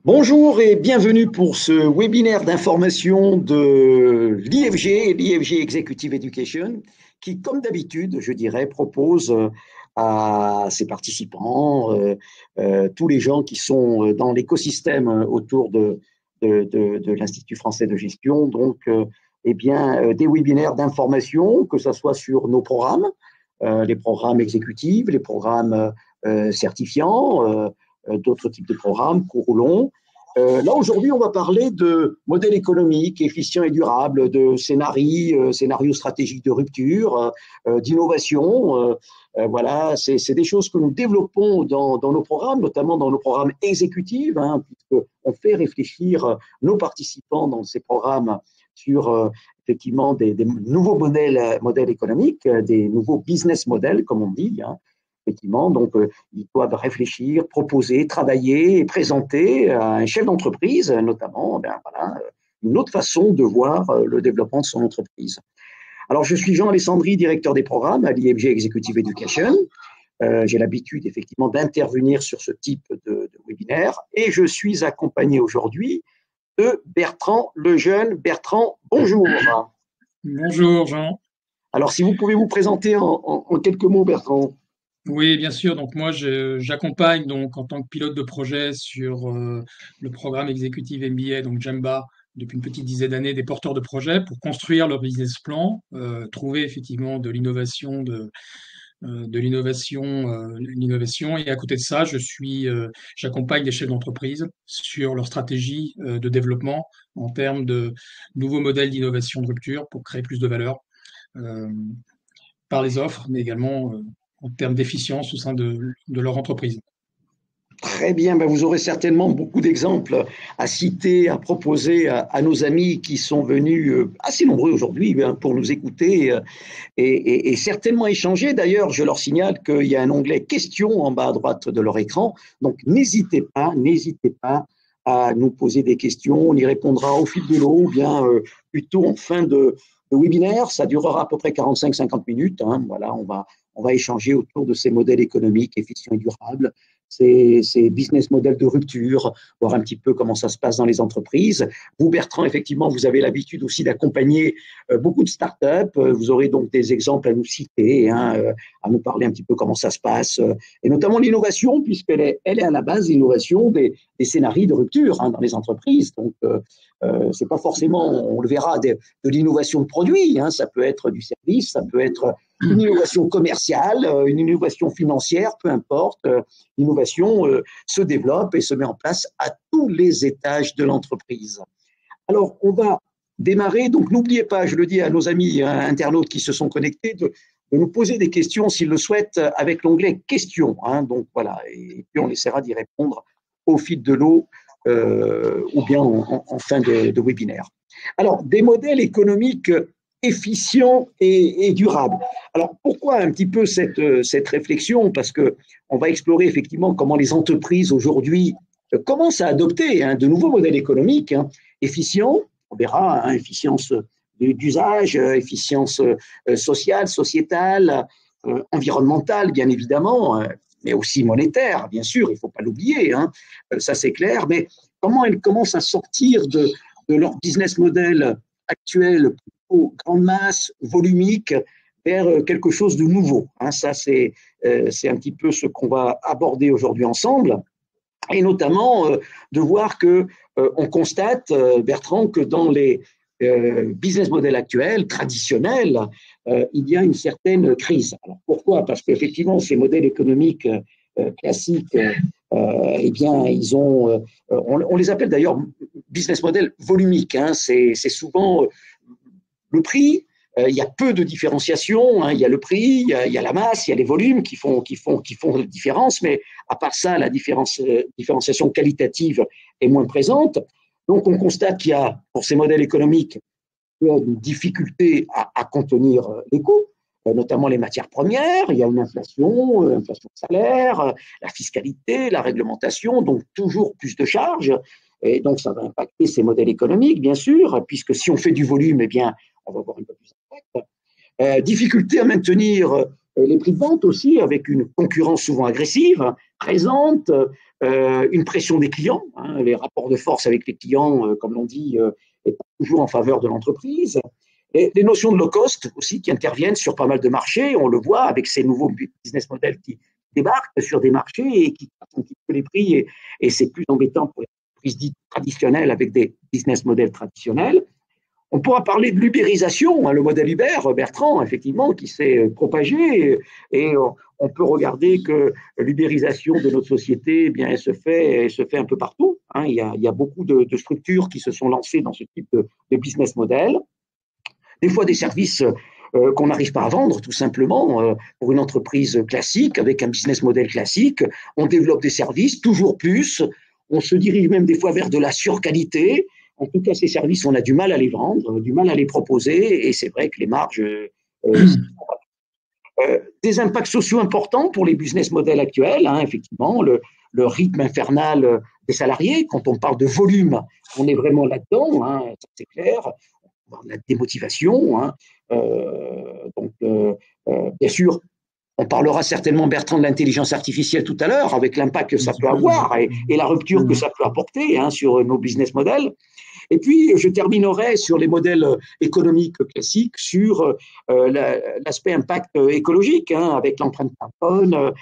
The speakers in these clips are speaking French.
Bonjour et bienvenue pour ce webinaire d'information de l'IFG Executive Education, qui, comme d'habitude, je dirais, propose à ses participants, tous les gens qui sont dans l'écosystème autour de l'Institut français de gestion, donc, des webinaires d'information, que ce soit sur nos programmes, les programmes exécutifs, les programmes certifiants, d'autres types de programmes, cours longs. Là, aujourd'hui, on va parler de modèles économiques efficients et durables, de scénarios stratégiques de rupture, d'innovation. Voilà, c'est des choses que nous développons dans nos programmes, notamment dans nos programmes exécutifs, hein, puisqu'on fait réfléchir nos participants dans ces programmes sur effectivement des nouveaux modèles économiques, des nouveaux business models, comme on dit, hein. Effectivement, donc ils doivent réfléchir, proposer, travailler et présenter à un chef d'entreprise, notamment, une autre façon de voir le développement de son entreprise. Alors, je suis Jean Alessandri, directeur des programmes à l'IFG Executive Education. J'ai l'habitude, effectivement, d'intervenir sur ce type de webinaire et je suis accompagné aujourd'hui de Bertrand Lejeune. Bertrand, bonjour. Bonjour Jean. Alors, si vous pouvez vous présenter en quelques mots, Bertrand. Oui, bien sûr. Donc moi, j'accompagne donc en tant que pilote de projet sur le programme exécutif MBA, donc JEMBA, depuis une petite dizaine d'années, des porteurs de projets pour construire leur business plan, trouver effectivement de l'innovation, l'innovation. Et à côté de ça, j'accompagne des chefs d'entreprise sur leur stratégie de développement en termes de nouveaux modèles d'innovation de rupture pour créer plus de valeur. Euh, par les offres, mais également en termes d'efficience au sein de leur entreprise. Très bien, ben vous aurez certainement beaucoup d'exemples à citer, à proposer à nos amis qui sont venus assez nombreux aujourd'hui pour nous écouter et certainement échanger. D'ailleurs, je leur signale qu'il y a un onglet questions en bas à droite de leur écran, donc n'hésitez pas à nous poser des questions, on y répondra au fil de l'eau ou bien plutôt en fin de webinaire. Ça durera à peu près 45-50 minutes. Hein, voilà, on va échanger autour de ces modèles économiques efficients et durables, ces business models de rupture, voir un petit peu comment ça se passe dans les entreprises. Vous, Bertrand, effectivement, vous avez l'habitude aussi d'accompagner beaucoup de startups. Vous aurez donc des exemples à nous citer, hein, à nous parler un petit peu comment ça se passe, et notamment l'innovation, elle est à la base l'innovation des scénarios de rupture hein, dans les entreprises. Donc, c'est pas forcément, on le verra, de l'innovation de produits. Hein, ça peut être du service, ça peut être une innovation commerciale, une innovation financière, peu importe. L'innovation se développe et se met en place à tous les étages de l'entreprise. Alors, on va démarrer. Donc, n'oubliez pas, je le dis à nos amis internautes qui se sont connectés, de nous poser des questions s'ils le souhaitent avec l'onglet questions. Hein, donc, voilà. Et puis, on essaiera d'y répondre au fil de l'eau ou bien en fin de webinaire. Alors, des modèles économiques efficients et durables. Alors, pourquoi un petit peu cette réflexion? Parce qu'on va explorer effectivement comment les entreprises aujourd'hui commencent à adopter hein, de nouveaux modèles économiques hein, efficients. On verra, hein, efficience d'usage, efficience sociale, sociétale, environnementale, bien évidemment, mais aussi monétaire, bien sûr, il ne faut pas l'oublier, hein, ça c'est clair, mais comment elles commencent à sortir de leur business model actuel, plutôt grande masse, volumique, vers quelque chose de nouveau. Hein, ça, c'est un petit peu ce qu'on va aborder aujourd'hui ensemble, et notamment de voir que on constate, Bertrand, que dans les business models actuels, traditionnels, il y a une certaine crise. Alors, pourquoi? Parce qu'effectivement, ces modèles économiques classiques, eh bien, ils ont, on les appelle d'ailleurs business model volumique. Hein, c'est souvent le prix. Il y a peu de différenciation. Hein, il y a le prix, il y a la masse, il y a les volumes qui font la différence. Mais à part ça, la différenciation qualitative est moins présente. Donc, on constate qu'il y a, pour ces modèles économiques, une difficulté à contenir les coûts, notamment les matières premières. Il y a une inflation de salaire, la fiscalité, la réglementation, donc toujours plus de charges. Et donc, ça va impacter ces modèles économiques, bien sûr, puisque si on fait du volume, eh bien, on va avoir un peu plus d'impact. Difficulté à maintenir les prix de vente aussi, avec une concurrence souvent agressive, présente, une pression des clients, hein, les rapports de force avec les clients, comme l'on dit, est pas toujours en faveur de l'entreprise. Et les notions de low cost aussi qui interviennent sur pas mal de marchés, on le voit avec ces nouveaux business models qui débarquent sur des marchés et qui cassent un petit peu les prix, et c'est plus embêtant pour les entreprises dites traditionnelles avec des business models traditionnels. On pourra parler de l'ubérisation, hein, le modèle Uber, Bertrand, effectivement, qui s'est propagé, et on peut regarder que l'ubérisation de notre société, eh bien, elle se fait un peu partout, hein. Il y a beaucoup de structures qui se sont lancées dans ce type de business model. Des fois, des services qu'on n'arrive pas à vendre, tout simplement, pour une entreprise classique, avec un business model classique. On développe des services, toujours plus. On se dirige même des fois vers de la surqualité. En tout cas, ces services, on a du mal à les vendre, du mal à les proposer, et c'est vrai que les marges des impacts sociaux importants pour les business models actuels, hein, effectivement, le rythme infernal des salariés. Quand on parle de volume, on est vraiment là-dedans, hein, c'est clair. On parle de la démotivation, hein, bien sûr, on parlera certainement, Bertrand, de l'intelligence artificielle tout à l'heure, avec l'impact que ça peut avoir et la rupture que ça peut apporter, hein, sur nos business models. Et puis, je terminerai sur les modèles économiques classiques, sur l'aspect impact écologique, hein, avec l'empreinte carbone,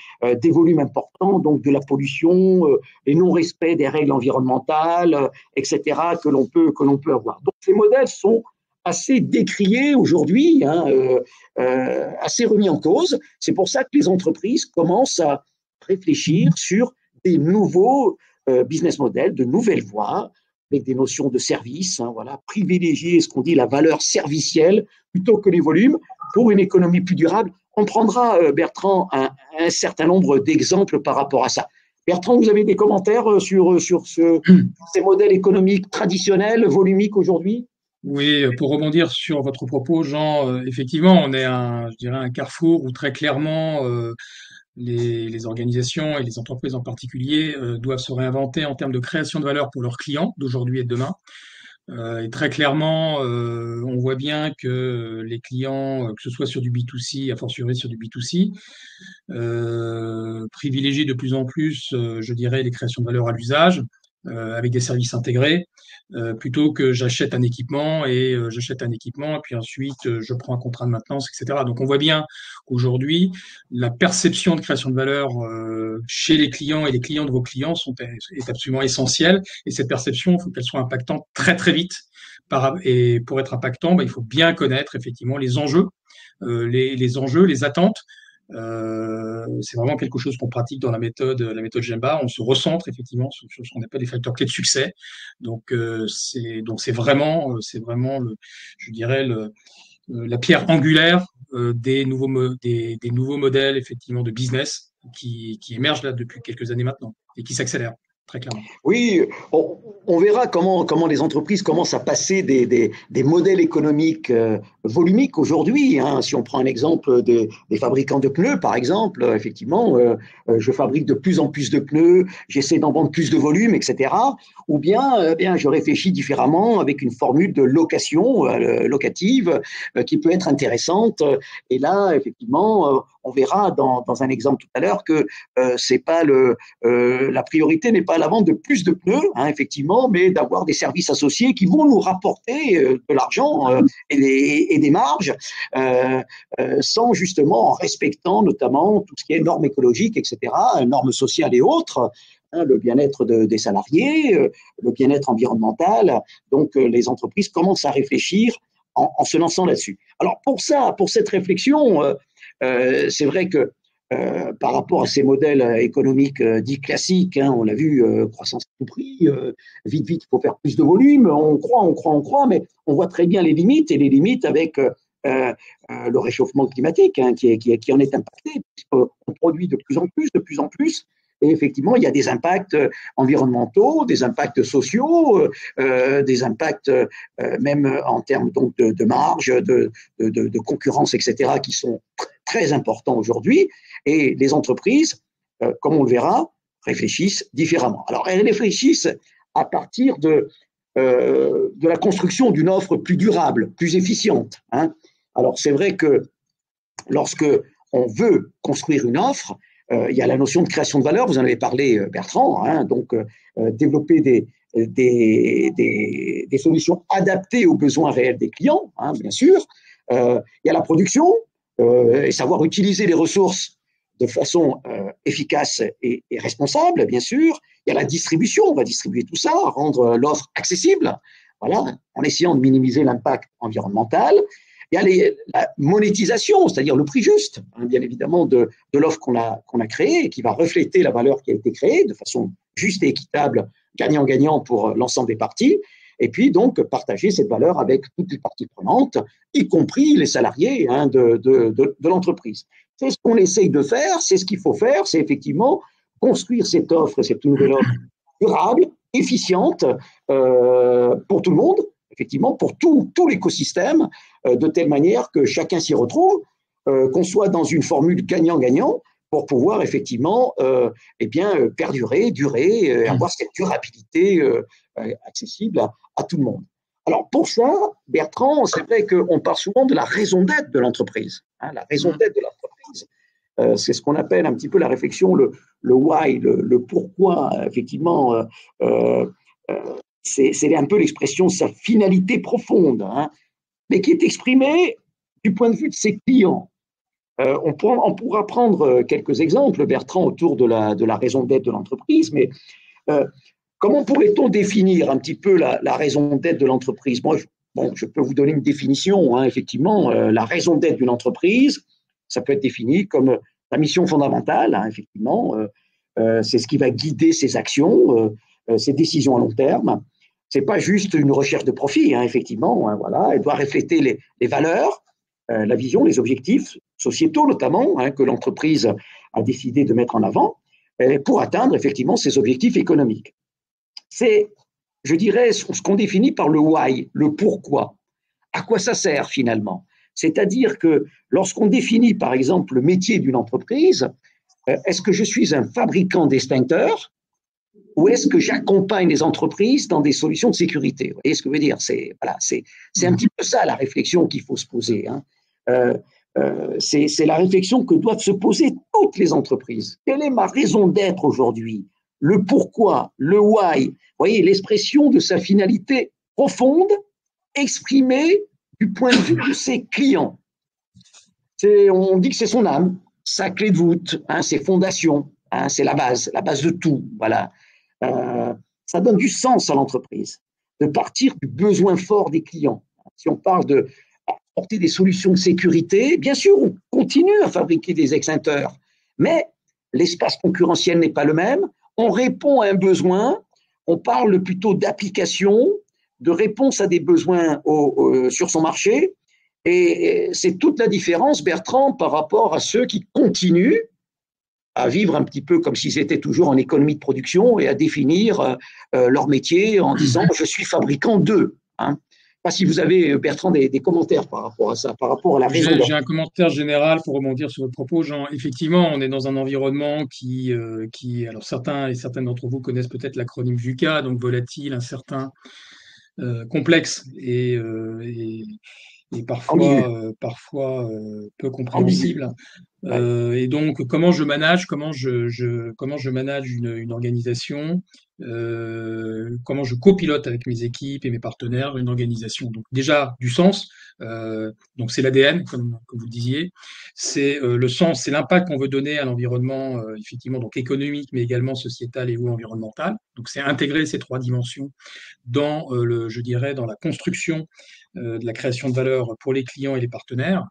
des volumes importants, donc de la pollution, les non-respects des règles environnementales, etc., que l'on peut avoir. Donc, ces modèles sont assez décriés aujourd'hui, hein, assez remis en cause. C'est pour ça que les entreprises commencent à réfléchir sur des nouveaux business models, de nouvelles voies, avec des notions de service, hein, voilà, privilégier ce qu'on dit la valeur servicielle plutôt que les volumes pour une économie plus durable. On prendra, Bertrand, un certain nombre d'exemples par rapport à ça. Bertrand, vous avez des commentaires sur ces modèles économiques traditionnels, volumiques aujourd'hui? Oui, pour rebondir sur votre propos, Jean, effectivement, on est je dirais un carrefour où très clairement les organisations et les entreprises en particulier doivent se réinventer en termes de création de valeur pour leurs clients d'aujourd'hui et de demain. Et très clairement, on voit bien que les clients, que ce soit sur du B2C, a fortiori sur du B2C, privilégient de plus en plus, je dirais, les créations de valeur à l'usage, avec des services intégrés, plutôt que j'achète un équipement et puis ensuite je prends un contrat de maintenance, etc. Donc on voit bien qu'aujourd'hui la perception de création de valeur chez les clients et les clients de vos clients est absolument essentielle, et cette perception, il faut qu'elle soit impactante très très vite. Et pour être impactant, il faut bien connaître effectivement les enjeux, les enjeux, les attentes. C'est vraiment quelque chose qu'on pratique dans la méthode Gemba. On se recentre effectivement sur ce qu'on appelle les facteurs clés de succès. Donc c'est vraiment je dirais la pierre angulaire des nouveaux modèles effectivement de business qui émergent là depuis quelques années maintenant et qui s'accélèrent très clairement. Oui, on verra comment les entreprises commencent à passer des modèles économiques volumiques aujourd'hui, hein. Si on prend un exemple des fabricants de pneus, par exemple, effectivement, je fabrique de plus en plus de pneus, j'essaie d'en vendre plus de volume, etc. Ou bien, je réfléchis différemment avec une formule de location locative qui peut être intéressante. Et là, effectivement, on verra dans un exemple tout à l'heure que c'est pas la priorité n'est pas la vente de plus de pneus, hein, effectivement, mais d'avoir des services associés qui vont nous rapporter de l'argent et des marges, sans justement en respectant notamment tout ce qui est normes écologiques, etc., normes sociales et autres, hein, le bien-être des salariés, le bien-être environnemental. Donc, les entreprises commencent à réfléchir en se lançant là-dessus. Alors, pour cette réflexion, c'est vrai que par rapport à ces modèles économiques dits classiques, hein, on l'a vu, croissance à tout prix, vite, il faut faire plus de volume, on croit, mais on voit très bien les limites, et les limites avec le réchauffement climatique, hein, qui en est impacté, puisqu'on produit de plus en plus, et effectivement, il y a des impacts environnementaux, des impacts sociaux, des impacts même en termes donc de marge, de concurrence, etc., qui sont très importants aujourd'hui. Et les entreprises, comme on le verra, réfléchissent différemment. Alors, elles réfléchissent à partir de la construction d'une offre plus durable, plus efficiente, hein. Alors, c'est vrai que lorsque on veut construire une offre, il y a la notion de création de valeur, vous en avez parlé, Bertrand, hein, donc développer des solutions adaptées aux besoins réels des clients, hein, bien sûr. Il y a la production, et savoir utiliser les ressources de façon efficace et responsable, bien sûr. Il y a la distribution, on va distribuer tout ça, rendre l'offre accessible, voilà, en essayant de minimiser l'impact environnemental. Il y a la monétisation, c'est-à-dire le prix juste, hein, bien évidemment, de l'offre qu'on a créée et qui va refléter la valeur qui a été créée de façon juste et équitable, gagnant-gagnant pour l'ensemble des parties. Et puis, donc, partager cette valeur avec toutes les parties prenantes, y compris les salariés, hein, de l'entreprise. C'est ce qu'on essaye de faire, c'est ce qu'il faut faire, c'est effectivement construire cette offre, cette nouvelle offre durable, efficiente pour tout le monde, effectivement, pour tout l'écosystème, de telle manière que chacun s'y retrouve, qu'on soit dans une formule gagnant-gagnant pour pouvoir effectivement eh bien, perdurer, durer, avoir cette durabilité accessible à tout le monde. Alors pour ça, Bertrand, c'est vrai qu'on parle souvent de la raison d'être de l'entreprise. Hein, la raison d'être de l'entreprise. C'est ce qu'on appelle un petit peu la réflexion, le why, le pourquoi, effectivement. C'est un peu l'expression de sa finalité profonde, hein, mais qui est exprimée du point de vue de ses clients. On pourra prendre quelques exemples, Bertrand, autour de la raison d'être de l'entreprise, mais comment pourrait-on définir un petit peu la raison d'être de l'entreprise? Moi, je peux vous donner une définition, hein, effectivement. La raison d'être d'une entreprise, ça peut être défini comme la mission fondamentale, hein, effectivement. C'est ce qui va guider ses actions, ses décisions à long terme. C'est pas juste une recherche de profit, hein, effectivement. Hein, voilà, elle doit refléter les valeurs, la vision, les objectifs sociétaux notamment, hein, que l'entreprise a décidé de mettre en avant pour atteindre effectivement ses objectifs économiques. C'est, je dirais, ce qu'on définit par le why, le pourquoi. À quoi ça sert finalement? C'est-à-dire que lorsqu'on définit par exemple le métier d'une entreprise, est-ce que je suis un fabricant d'extincteurs ou est-ce que j'accompagne les entreprises dans des solutions de sécurité? Vous voyez ce que je veux dire? C'est un petit peu ça la réflexion qu'il faut se poser. Hein. C'est la réflexion que doivent se poser toutes les entreprises. Quelle est ma raison d'être aujourd'hui? Le pourquoi, le why, vous voyez, l'expression de sa finalité profonde, exprimée du point de vue de ses clients. On dit que c'est son âme, sa clé de voûte, hein, ses fondations, hein, c'est la base de tout. Voilà. Ça donne du sens à l'entreprise, de partir du besoin fort des clients. Si on parle de apporter des solutions de sécurité, bien sûr, on continue à fabriquer des extincteurs, mais l'espace concurrentiel n'est pas le même. On répond à un besoin, on parle plutôt d'application, de réponse à des besoins sur son marché, et c'est toute la différence, Bertrand, par rapport à ceux qui continuent à vivre un petit peu comme s'ils étaient toujours en économie de production et à définir leur métier en disant « je suis fabricant de hein ». Pas si vous avez, Bertrand, des commentaires par rapport à ça, par rapport à la raison d'être. J'ai un commentaire général pour rebondir sur votre propos, Jean. Effectivement, on est dans un environnement alors certains et certaines d'entre vous connaissent peut-être l'acronyme VUCA, donc volatile, incertain, complexe et parfois peu compréhensible. Et donc, comment je manage une organisation, comment je copilote avec mes équipes et mes partenaires une organisation. Donc déjà du sens, donc c'est l'ADN comme vous le disiez, c'est le sens, c'est l'impact qu'on veut donner à l'environnement, effectivement donc économique mais également sociétal et ou environnemental. Donc c'est intégrer ces trois dimensions dans je dirais dans la construction de la création de valeur pour les clients et les partenaires.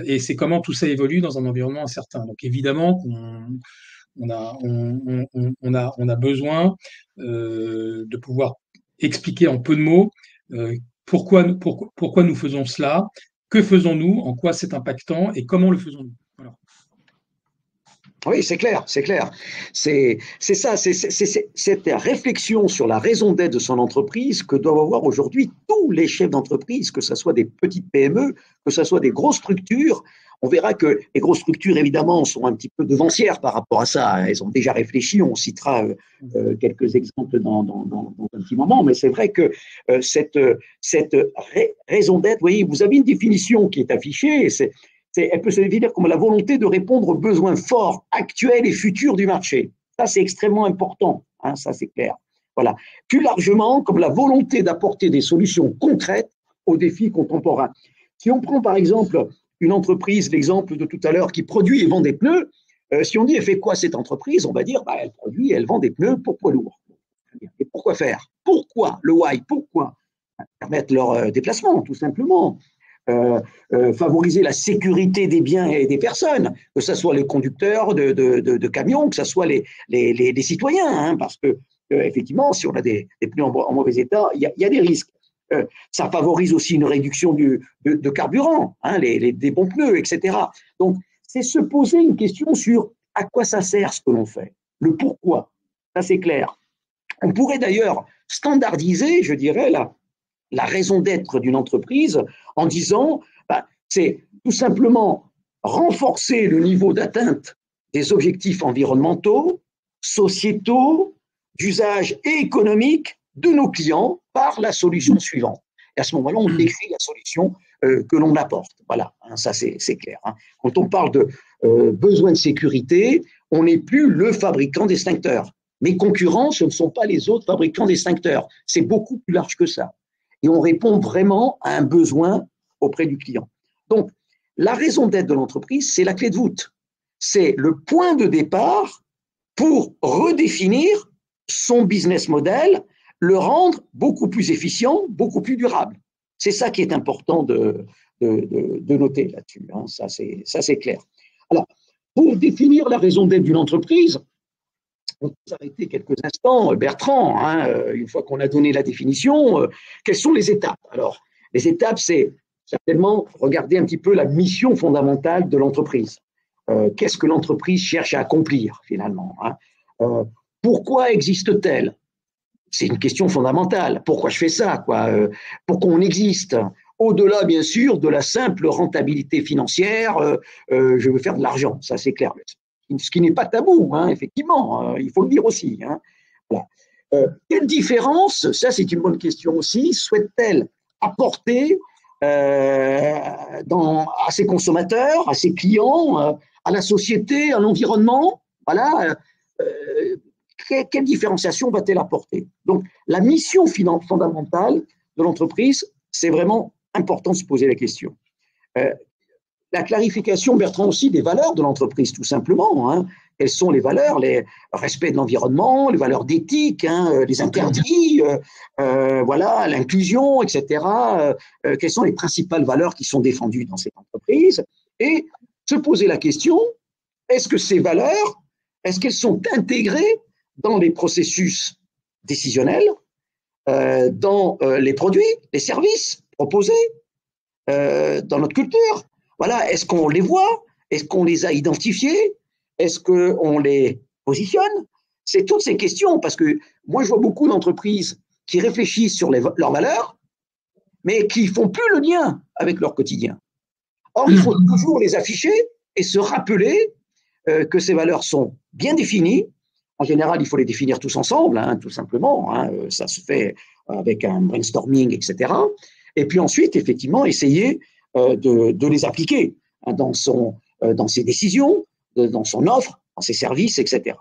Et c'est comment tout ça évolue dans un environnement incertain. Donc évidemment on a besoin de pouvoir expliquer en peu de mots pourquoi nous faisons cela, que faisons-nous, en quoi c'est impactant et comment le faisons-nous. Voilà. Oui, c'est clair, c'est clair. C'est ça, c'est cette réflexion sur la raison d'être de son entreprise que doivent avoir aujourd'hui tous les chefs d'entreprise, que ce soit des petites PME, que ce soit des grosses structures. On verra que les grosses structures, évidemment, sont un petit peu devancières par rapport à ça. Elles ont déjà réfléchi, on citera quelques exemples dans un petit moment, mais c'est vrai que cette raison d'être, vous voyez, vous avez une définition qui est affichée, Elle peut se définir comme la volonté de répondre aux besoins forts, actuels et futurs du marché. Ça, c'est extrêmement important, hein, ça c'est clair. Voilà. Plus largement, comme la volonté d'apporter des solutions concrètes aux défis contemporains. Si on prend par exemple une entreprise, l'exemple de tout à l'heure, qui produit et vend des pneus, si on dit elle fait quoi cette entreprise, on va dire elle produit, elle vend des pneus pour poids lourds. Et pourquoi faire? Pourquoi? Le why? Pourquoi? Permettre leur déplacement, tout simplement. Favoriser la sécurité des biens et des personnes, que ce soit les conducteurs de camions, que ce soit les citoyens, hein, parce que effectivement, si on a des pneus en mauvais état, il y a des risques. Ça favorise aussi une réduction de carburant, hein, des bons pneus, etc. Donc, c'est se poser une question sur à quoi ça sert ce que l'on fait, le pourquoi. Ça, c'est clair. On pourrait d'ailleurs standardiser, je dirais, la raison d'être d'une entreprise en disant c'est tout simplement renforcer le niveau d'atteinte des objectifs environnementaux, sociétaux, d'usage et économique de nos clients par la solution suivante. Et à ce moment-là, on décrit la solution que l'on apporte. Voilà, hein, ça c'est clair. Hein. Quand on parle de besoin de sécurité, on n'est plus le fabricant d'extincteurs. Mes concurrents, ce ne sont pas les autres fabricants d'extincteurs. C'est beaucoup plus large que ça. Et on répond vraiment à un besoin auprès du client. Donc, la raison d'être de l'entreprise, c'est la clé de voûte. C'est le point de départ pour redéfinir son business model, le rendre beaucoup plus efficient, beaucoup plus durable. C'est ça qui est important de noter là-dessus. Hein. Ça, c'est clair. Alors, pour définir la raison d'être d'une entreprise, on peut s'arrêter quelques instants, Bertrand, hein, une fois qu'on a donné la définition, quelles sont les étapes? Alors, les étapes, c'est certainement regarder un petit peu la mission fondamentale de l'entreprise. Qu'est-ce que l'entreprise cherche à accomplir, finalement, hein? Pourquoi existe-t-elle? C'est une question fondamentale. Pourquoi je fais ça, quoi? Pourquoi on existe? Au-delà, bien sûr, de la simple rentabilité financière, je veux faire de l'argent, ça c'est clair. Ce qui n'est pas tabou, hein, effectivement, il faut le dire aussi. Hein. Voilà. Quelle différence, ça c'est une bonne question aussi, souhaite-t-elle apporter à ses consommateurs, à ses clients, à la société, à l'environnement? Voilà. Quelle différenciation va-t-elle apporter? Donc, la mission fondamentale de l'entreprise, c'est vraiment important de se poser la question. La clarification, Bertrand, aussi des valeurs de l'entreprise, tout simplement. Hein. Quelles sont les valeurs? Le respect de l'environnement, les valeurs d'éthique, hein, les interdits, voilà, l'inclusion, etc. Quelles sont les principales valeurs qui sont défendues dans cette entreprise? Et se poser la question, est-ce que ces valeurs, est-ce qu'elles sont intégrées dans les processus décisionnels, dans les produits, les services proposés, dans notre culture? Voilà, est-ce qu'on les voit? Est-ce qu'on les a identifiés? Est-ce qu'on les positionne? C'est toutes ces questions, parce que moi, je vois beaucoup d'entreprises qui réfléchissent sur leurs valeurs, mais qui ne font plus le lien avec leur quotidien. Or, il faut toujours les afficher et se rappeler que ces valeurs sont bien définies. En général, il faut les définir tous ensemble, hein, tout simplement. Hein, ça se fait avec un brainstorming, etc. Et puis ensuite, effectivement, essayer de les appliquer hein, dans ses décisions, dans son offre, dans ses services, etc.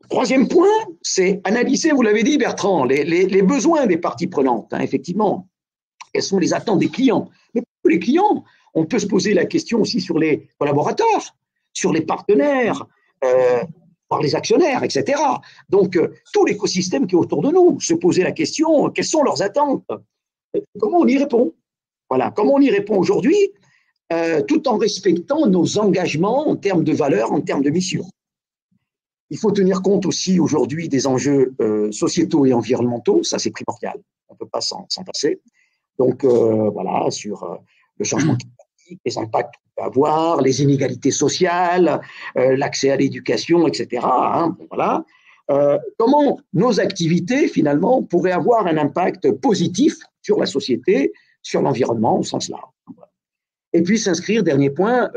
Troisième point, c'est analyser, vous l'avez dit Bertrand, les besoins des parties prenantes, hein, effectivement. Quelles sont les attentes des clients? Mais pour les clients, on peut se poser la question aussi sur les collaborateurs, sur les partenaires, par les actionnaires, etc. Donc, tout l'écosystème qui est autour de nous, se poser la question, quelles sont leurs attentes? Comment on y répond? Voilà, comment on y répond aujourd'hui, tout en respectant nos engagements en termes de valeurs, en termes de mission. Il faut tenir compte aussi aujourd'hui des enjeux sociétaux et environnementaux, ça c'est primordial, on ne peut pas s'en passer. Donc voilà, sur le changement climatique, les impacts qu'on peut avoir, les inégalités sociales, l'accès à l'éducation, etc. Hein, voilà. Comment nos activités, finalement, pourraient avoir un impact positif sur la société, sur l'environnement au sens large. Et puis s'inscrire, dernier point,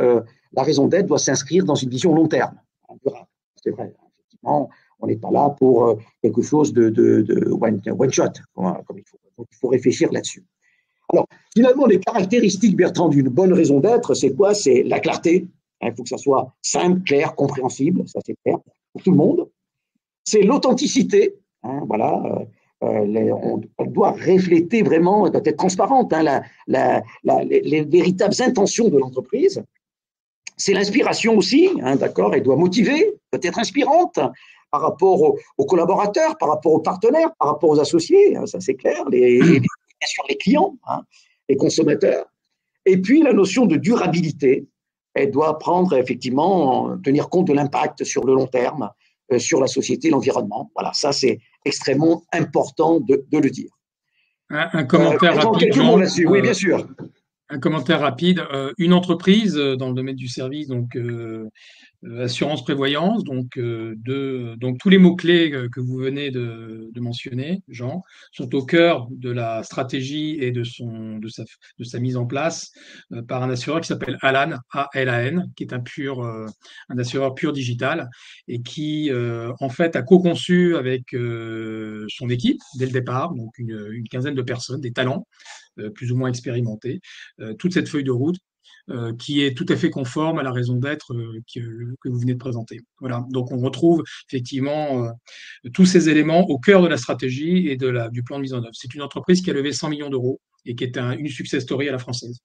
la raison d'être doit s'inscrire dans une vision long terme, durable. C'est vrai, effectivement, on n'est pas là pour quelque chose de one shot, comme il faut. Donc, il faut réfléchir là-dessus. Alors, finalement, les caractéristiques, Bertrand, d'une bonne raison d'être, c'est quoi? C'est la clarté. Il faut que ça soit simple, clair, compréhensible, ça c'est clair pour tout le monde. C'est l'authenticité. Voilà, on doit refléter vraiment, doit être transparente, les véritables intentions de l'entreprise. C'est l'inspiration aussi, d'accord, elle doit motiver, peut être inspirante par rapport aux collaborateurs, par rapport aux partenaires, par rapport aux associés, ça c'est clair, bien sûr les clients, les consommateurs. Et puis la notion de durabilité, elle doit prendre effectivement, tenir compte de l'impact sur le long terme, sur la société, l'environnement. Voilà, ça c'est extrêmement important de le dire. Un commentaire rapide, quelques mots là-dessus, oui bien sûr. Un commentaire rapide. Une entreprise dans le domaine du service, donc assurance prévoyance, donc tous les mots-clés que vous venez de mentionner, Jean, sont au cœur de la stratégie et de sa mise en place par un assureur qui s'appelle Alan, A-L-A-N, qui est un assureur pur digital et qui en fait a co-conçu avec son équipe dès le départ, donc une quinzaine de personnes, des talents plus ou moins expérimentés, toute cette feuille de route qui est tout à fait conforme à la raison d'être que vous venez de présenter. Voilà. Donc on retrouve effectivement tous ces éléments au cœur de la stratégie et du plan de mise en œuvre. C'est une entreprise qui a levé 100 millions d'euros et qui est une success story à la française.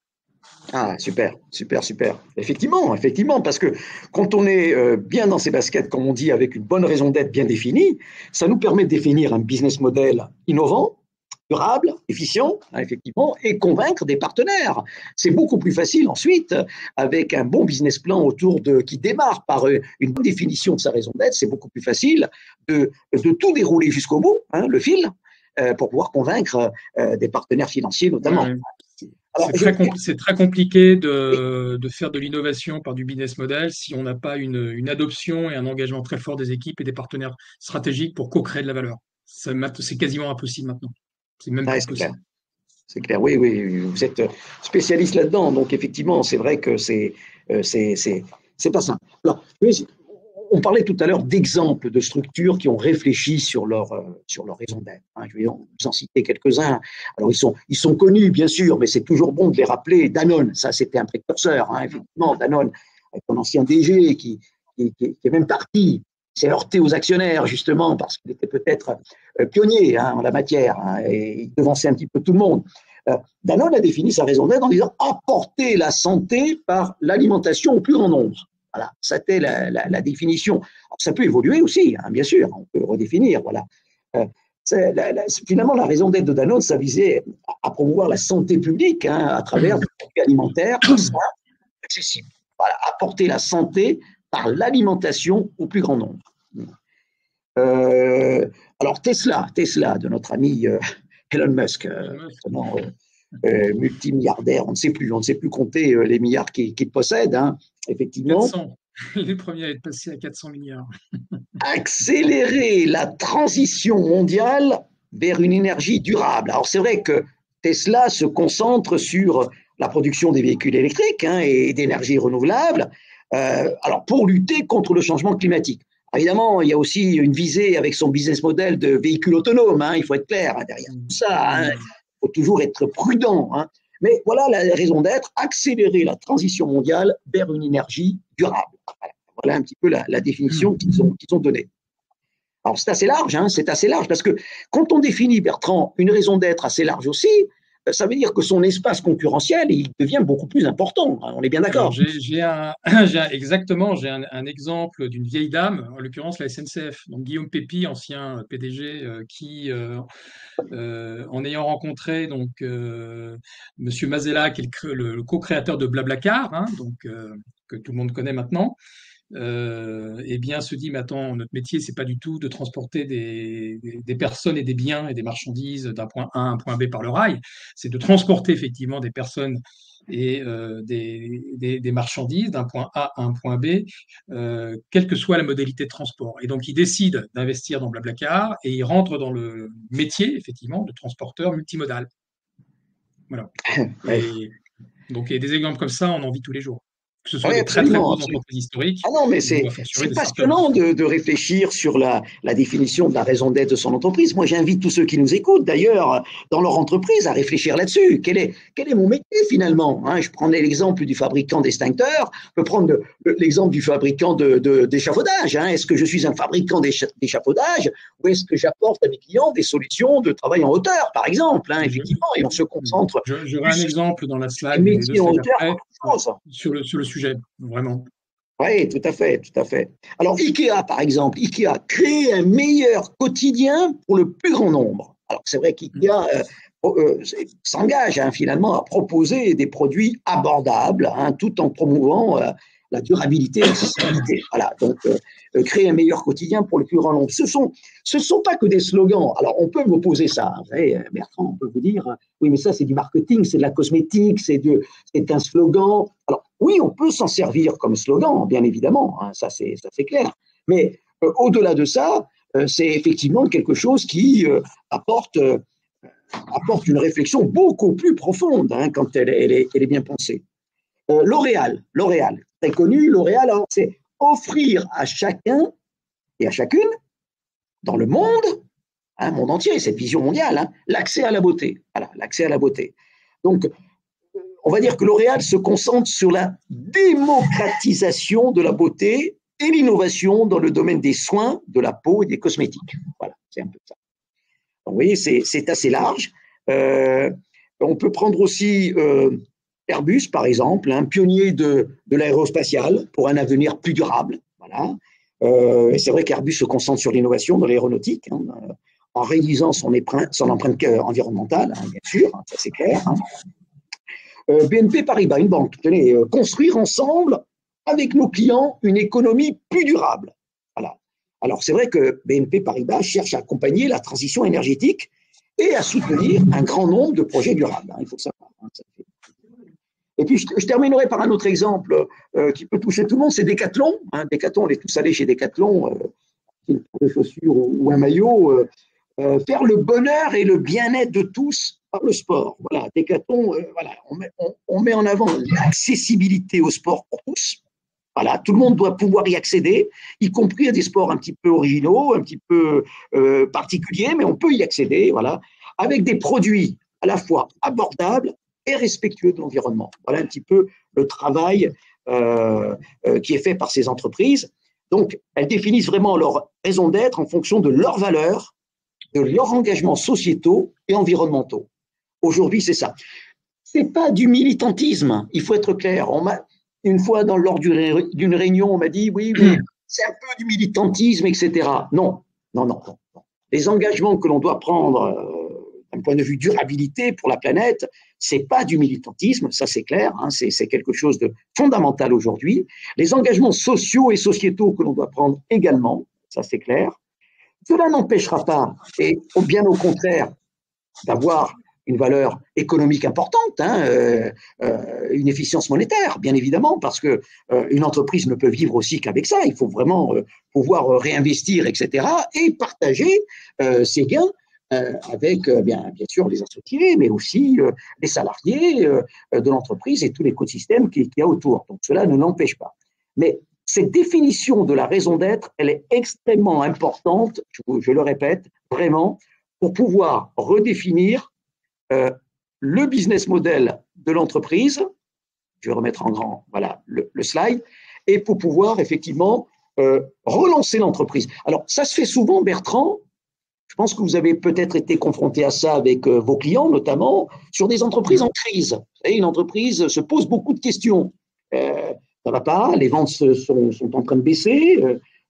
Ah, super, super, super. Effectivement, effectivement, parce que quand on est bien dans ses baskets, comme on dit, avec une bonne raison d'être bien définie, ça nous permet de définir un business model innovant, durable, efficient, effectivement, et convaincre des partenaires. C'est beaucoup plus facile ensuite, avec un bon business plan qui démarre par une bonne définition de sa raison d'être, c'est beaucoup plus facile de tout dérouler jusqu'au bout, le fil, pour pouvoir convaincre des partenaires financiers notamment. Ouais. Alors, C'est très compliqué de faire de l'innovation par du business model si on n'a pas une adoption et un engagement très fort des équipes et des partenaires stratégiques pour co-créer de la valeur. C'est quasiment impossible maintenant. C'est même plus c'est clair. possible. C'est clair, oui, oui, vous êtes spécialiste là-dedans, donc effectivement, c'est vrai que c'est pas simple. Alors, on parlait tout à l'heure d'exemples de structures qui ont réfléchi sur leur raison d'être. Je vais vous en citer quelques-uns. Alors, ils sont connus, bien sûr, mais c'est toujours bon de les rappeler. Danone, ça, c'était un précurseur, effectivement. Danone, avec un ancien DG qui est même parti, s'est heurté aux actionnaires, justement, parce qu'il était peut-être pionnier en la matière, et il devançait un petit peu tout le monde. Danone a défini sa raison d'être en disant apporter la santé par l'alimentation au plus grand nombre. Voilà, c'était la définition. Alors, ça peut évoluer aussi, bien sûr, on peut redéfinir. Voilà. Finalement, la raison d'être de Danone, ça visait à promouvoir la santé publique à travers des produits alimentaires sains, accessibles. Voilà, apporter la santé par l'alimentation au plus grand nombre. Alors Tesla de notre ami Elon Musk, multimilliardaire, on ne sait plus compter les milliards qu'il possède, effectivement. 400. Les premiers à être passés à 400 milliards. Accélérer la transition mondiale vers une énergie durable. Alors c'est vrai que Tesla se concentre sur la production des véhicules électriques et d'énergie renouvelable, alors pour lutter contre le changement climatique. Évidemment, il y a aussi une visée avec son business model de véhicules autonomes, il faut être clair derrière tout ça. Il faut toujours être prudent. Mais voilà la raison d'être, accélérer la transition mondiale vers une énergie durable. Voilà un petit peu la définition qu'ils ont donnée. Alors c'est assez large, parce que quand on définit, Bertrand, une raison d'être assez large aussi, ça veut dire que son espace concurrentiel, il devient beaucoup plus important. On est bien d'accord. Exactement, j'ai un exemple d'une vieille dame, en l'occurrence la SNCF. Donc Guillaume Pépi, ancien PDG, qui, en ayant rencontré Monsieur Mazella, qui est le co-créateur de Blablacar, que tout le monde connaît maintenant, eh bien, se dit, mais attends, notre métier, c'est pas du tout de transporter des personnes et des biens et des marchandises d'un point A à un point B par le rail, c'est de transporter effectivement des personnes et des marchandises d'un point A à un point B, quelle que soit la modalité de transport. Et donc, il décide d'investir dans Blablacar et il rentre dans le métier, effectivement, de transporteur multimodal. Voilà. Et donc, il y a des exemples comme ça, on en vit tous les jours. que ce soit Oui, des très très absolument, grosses absolument. entreprises historiques Ah non, mais ou c'est a fortiori c'est des startups. passionnant de réfléchir sur la définition de la raison d'être de son entreprise. Moi, j'invite tous ceux qui nous écoutent, d'ailleurs, dans leur entreprise, à réfléchir là-dessus. Quel est mon métier finalement, hein? Je prenais l'exemple du fabricant d'extincteurs, je peux prendre l'exemple du fabricant d'échafaudage. Hein? Est-ce que je suis un fabricant d'échafaudage ou est-ce que j'apporte à mes clients des solutions de travail en hauteur, par exemple, hein, Je- effectivement, et on se concentre J'aurai un plus sur exemple dans la les slide, les deux métiers en slides hauteur après, qu'autre chose. sur le sujet, vraiment. Oui, tout à fait, tout à fait. Alors, IKEA, par exemple, IKEA crée un meilleur quotidien pour le plus grand nombre. Alors, c'est vrai qu'IKEA s'engage finalement à proposer des produits abordables, hein, tout en promouvant la durabilité et l'accessibilité. Voilà, donc créer un meilleur quotidien pour le plus grand nombre. Ce sont pas que des slogans. Alors, on peut m'opposer ça. Vous savez, Bertrand, on peut vous dire, oui, mais ça, c'est du marketing, c'est de la cosmétique, c'est un slogan. Alors, oui, on peut s'en servir comme slogan, bien évidemment, hein, ça c'est clair. Mais au-delà de ça, c'est effectivement quelque chose qui apporte une réflexion beaucoup plus profonde, hein, quand elle est bien pensée. L'Oréal, très connu, L'Oréal, c'est offrir à chacun et à chacune dans le monde, hein, monde entier, cette vision mondiale, hein, l'accès à la beauté. Voilà, l'accès à la beauté. Donc, on va dire que L'Oréal se concentre sur la démocratisation de la beauté et l'innovation dans le domaine des soins, de la peau et des cosmétiques. Voilà, c'est un peu ça. Donc, vous voyez, c'est assez large. Euh, on peut prendre aussi Airbus, par exemple, un pionnier de l'aérospatiale pour un avenir plus durable. Voilà. Et c'est vrai qu'Airbus se concentre sur l'innovation dans l'aéronautique, hein, en réduisant son empreinte environnementale, hein, bien sûr, hein, ça c'est clair. Hein. BNP Paribas, une banque, tenez, construire ensemble avec nos clients une économie plus durable. Voilà. Alors c'est vrai que BNP Paribas cherche à accompagner la transition énergétique et à soutenir un grand nombre de projets durables. Hein, il faut savoir. Hein, ça fait. Et puis je terminerai par un autre exemple qui peut toucher tout le monde, c'est Decathlon. Hein. Decathlon, on est tous allés chez Decathlon, une paire de chaussures ou un maillot. Faire le bonheur et le bien-être de tous par le sport. Voilà, Decathlon, voilà, on met en avant l'accessibilité au sport pour tous. Voilà, tout le monde doit pouvoir y accéder, y compris à des sports un petit peu originaux, un petit peu particuliers, mais on peut y accéder, voilà, avec des produits à la fois abordables et respectueux de l'environnement. Voilà un petit peu le travail qui est fait par ces entreprises. Donc, elles définissent vraiment leur raison d'être en fonction de leurs valeurs, de leurs engagements sociétaux et environnementaux. Aujourd'hui, c'est ça. C'est pas du militantisme, il faut être clair. Une fois, lors d'une réunion, on m'a dit oui, mais c'est un peu du militantisme, etc. Non, non, non, non. Les engagements que l'on doit prendre d'un point de vue durabilité pour la planète, c'est pas du militantisme, ça c'est clair, hein, c'est quelque chose de fondamental aujourd'hui. Les engagements sociaux et sociétaux que l'on doit prendre également, ça c'est clair. Cela n'empêchera pas, et bien au contraire, d'avoir une valeur économique importante, hein, une efficience monétaire, bien évidemment, parce que une entreprise ne peut vivre aussi qu'avec ça. Il faut vraiment pouvoir réinvestir, etc., et partager ses gains avec, bien sûr, les associés, mais aussi les salariés de l'entreprise et tout l'écosystème qu'il y a autour. Donc, cela ne l'empêche pas. Mais cette définition de la raison d'être, elle est extrêmement importante, je le répète, vraiment, pour pouvoir redéfinir le business model de l'entreprise. Je vais remettre en grand, voilà, le slide, et pour pouvoir effectivement relancer l'entreprise. Alors, ça se fait souvent, Bertrand. Je pense que vous avez peut-être été confronté à ça avec vos clients, notamment sur des entreprises en crise. Vous savez, une entreprise se pose beaucoup de questions. Ça va pas, les ventes sont en train de baisser.